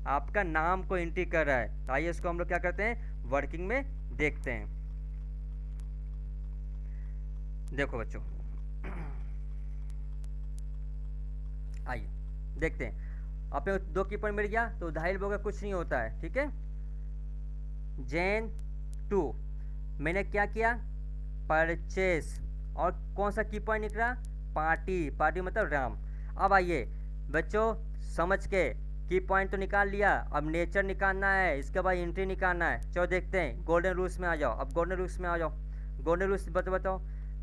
आपका नाम को एंट्री कर रहा है। तो आइए इसको हम लोग क्या करते हैं, वर्किंग में देखते हैं। देखो बच्चों, आइए देखते हैं, अपने 2 की पॉइंट मिल गया, तो उधारी बोगा कुछ नहीं होता है, ठीक है। जेन 2, मैंने क्या किया, परचेस, और कौन सा की पॉइंट निकला, पार्टी, पार्टी मतलब राम। अब आइए बच्चों समझ के, की पॉइंट तो निकाल लिया, अब नेचर निकालना है, इसके बाद एंट्री निकालना है। चलो देखते हैं, गोल्डन रूल्स में आ जाओ, अब गोल्डन रूल्स में आ जाओ। गोल्डन रूल्स बताओ,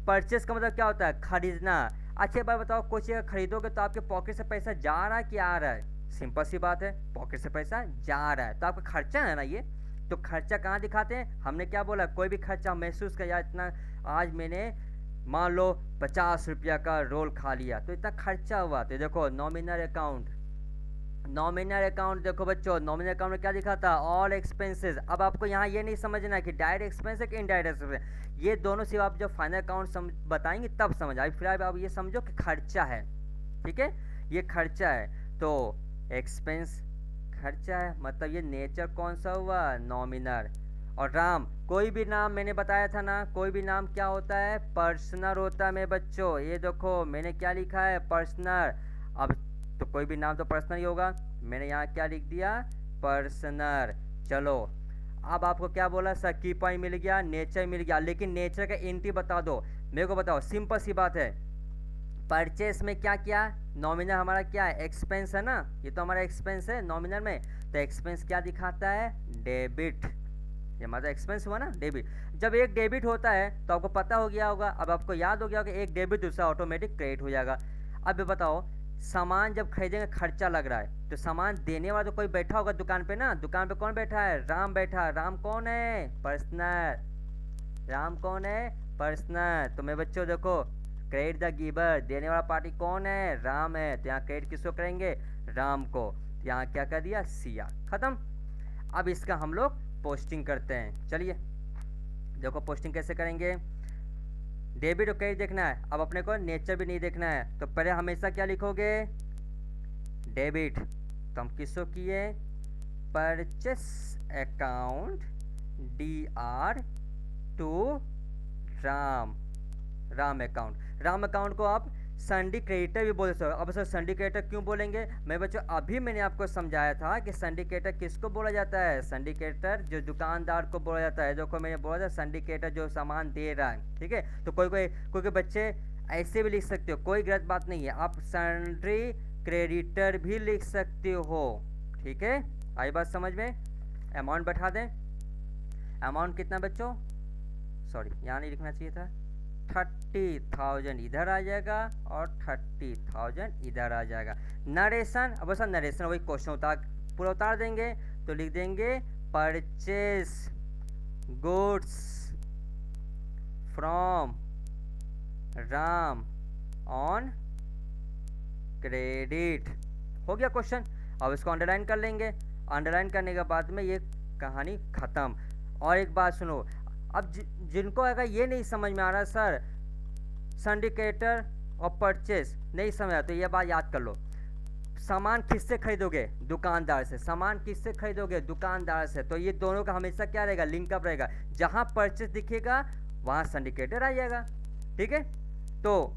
परचेस का मतलब क्या होता है, खरीदना। अच्छे बात बताओ, कोई चीज़ खरीदोगे तो आपके पॉकेट से पैसा जा रहा है कि आ रहा है, सिंपल सी बात है, पॉकेट से पैसा जा रहा है, तो आपका खर्चा है ना ये। तो खर्चा कहाँ दिखाते हैं, हमने क्या बोला, कोई भी खर्चा महसूस कर, या इतना आज मैंने मान लो 50 रुपया का रोल खा लिया तो इतना खर्चा हुआ। तो देखो नॉमिनल अकाउंट, नॉमिनल अकाउंट देखो बच्चों, नॉमिनल अकाउंट में क्या दिखाता है, ऑल एक्सपेंसेस। अब आपको यहाँ ये नहीं समझना कि डायरेक्ट एक्सपेंस है कि इनडायरेक्ट एक्सपेंस, ये दोनों सिर्फ आप जब फाइनल अकाउंट बताएंगे तब समझ आए। फिर आप ये समझो कि खर्चा है, ठीक है, ये खर्चा है, तो एक्सपेंस खर्चा है, मतलब ये नेचर कौन सा हुआ, नॉमिनल। और राम, कोई भी नाम मैंने बताया था ना, कोई भी नाम क्या होता है, पर्सनल होता है मेरे बच्चों। ये देखो मैंने क्या लिखा है, पर्सनल। अब तो कोई भी नाम तो पर्सनल ही होगा, मैंने यहाँ क्या लिख दिया, पर्सनल। चलो अब आपको क्या बोला सर, की पॉइंट मिल गया, नेचर मिल गया, लेकिन नेचर का एंट्री बता दो मेरे को, बताओ, सिंपल सी बात है। परचेस में क्या किया, नॉमिनल हमारा क्या है, एक्सपेंस है ना, ये तो हमारा एक्सपेंस है नॉमिनल में, तो एक्सपेंस क्या दिखाता है, डेबिट, ये हमारा एक्सपेंस हुआ ना, डेबिट। जब एक डेबिट होता है तो आपको पता हो गया होगा, अब आपको याद हो गया होगा, एक डेबिट दूसरा ऑटोमेटिक क्रेडिट हो जाएगा। अब ये बताओ, सामान जब खरीदेंगे खर्चा लग रहा है, तो सामान देने वाला तो कोई बैठा होगा दुकान पे ना, दुकान पे कौन बैठा है, राम बैठा है। राम कौन है, पर्सनल, राम कौन है, पर्सनल। तो मेरे बच्चों देखो, क्रेडिट द गिवर, देने वाला पार्टी कौन है, राम है, तो यहाँ क्रेडिट किसको करेंगे, राम को। तो यहाँ क्या कर दिया, सिया, खत्म। अब इसका हम लोग पोस्टिंग करते हैं। चलिए देखो पोस्टिंग कैसे करेंगे, डेबिट और क्रेडिट देखना है, अब अपने को नेचर भी नहीं देखना है, तो पहले हमेशा क्या लिखोगे, डेबिट। तो हम किसको किए, purchase account DR to Ram account को आप संडी क्रेडिटर भी बोल सकते हो। अब सर संडी क्रेडिटर क्यों बोलेंगे? मैं बच्चों अभी मैंने आपको समझाया था कि संडी क्रेडिटर किसको बोला जाता है। संडी क्रेडिटर जो दुकानदार को बोला जाता है। देखो मैंने बोला था संडी क्रेडिटर जो सामान दे रहा है, ठीक है। तो कोई बच्चे ऐसे भी लिख सकते हो, कोई गलत बात नहीं है। आप संडी क्रेडिटर भी लिख सकते हो, ठीक है। आई बात समझ में? अमाउंट बैठा दें। अमाउंट कितना बच्चों? सॉरी यहाँ नहीं लिखना चाहिए था। 30,000 इधर आ जाएगा और 30,000 इधर आ जाएगा। नरेशन, अब सर नरेशन वही क्वेश्चन पूरा उतार देंगे तो लिख देंगे purchase goods from Ram on credit. हो गया क्वेश्चन। अब इसको अंडरलाइन कर लेंगे। अंडरलाइन करने के बाद में ये कहानी खत्म। और एक बात सुनो, अब जिनको अगर ये नहीं समझ में आ रहा सर सिंडिकेटर और परचेस नहीं समझ आ, तो ये बात याद कर लो। सामान किससे खरीदोगे? दुकानदार से। सामान किससे खरीदोगे? दुकानदार से। तो ये दोनों का हमेशा क्या रहेगा? लिंकअप रहेगा। जहां परचेस दिखेगा वहां सिंडिकेटर आ जाएगा, ठीक है। तो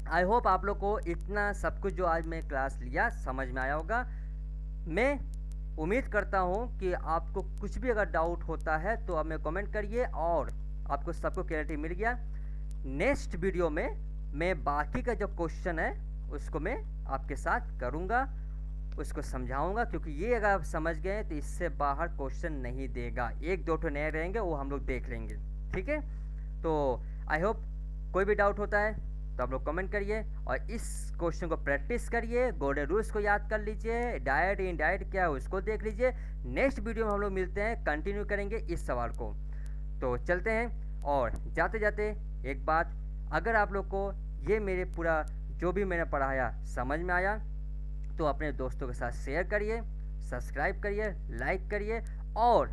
आई होप आप लोग को इतना सब कुछ जो आज मैं क्लास लिया समझ में आया होगा। मैं उम्मीद करता हूं कि आपको कुछ भी अगर डाउट होता है तो आप में कमेंट करिए और आपको सबको क्लैरिटी मिल गया। नेक्स्ट वीडियो में मैं बाकी का जो क्वेश्चन है उसको मैं आपके साथ करूंगा, उसको समझाऊंगा, क्योंकि ये अगर आप समझ गए तो इससे बाहर क्वेश्चन नहीं देगा। एक दो ठो नए रहेंगे वो हम लोग देख लेंगे, ठीक है। तो आई होप कोई भी डाउट होता है तो आप लोग कमेंट करिए और इस क्वेश्चन को प्रैक्टिस करिए। गोल्डन रूल्स को याद कर लीजिए। डायरेक्ट इनडायरेक्ट क्या है उसको देख लीजिए। नेक्स्ट वीडियो में हम लोग मिलते हैं, कंटिन्यू करेंगे इस सवाल को। तो चलते हैं। और जाते जाते एक बात, अगर आप लोग को ये मेरे पूरा जो भी मैंने पढ़ाया समझ में आया तो अपने दोस्तों के साथ शेयर करिए, सब्सक्राइब करिए, लाइक करिए और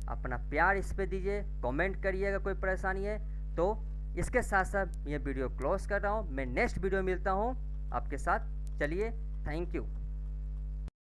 अपना प्यार इस पे दीजिए। कमेंट करिए अगर कोई परेशानी है तो। इसके साथ साथ ये वीडियो क्लोज कर रहा हूँ। मैं नेक्स्ट वीडियो मिलता हूँ आपके साथ। चलिए, थैंक यू।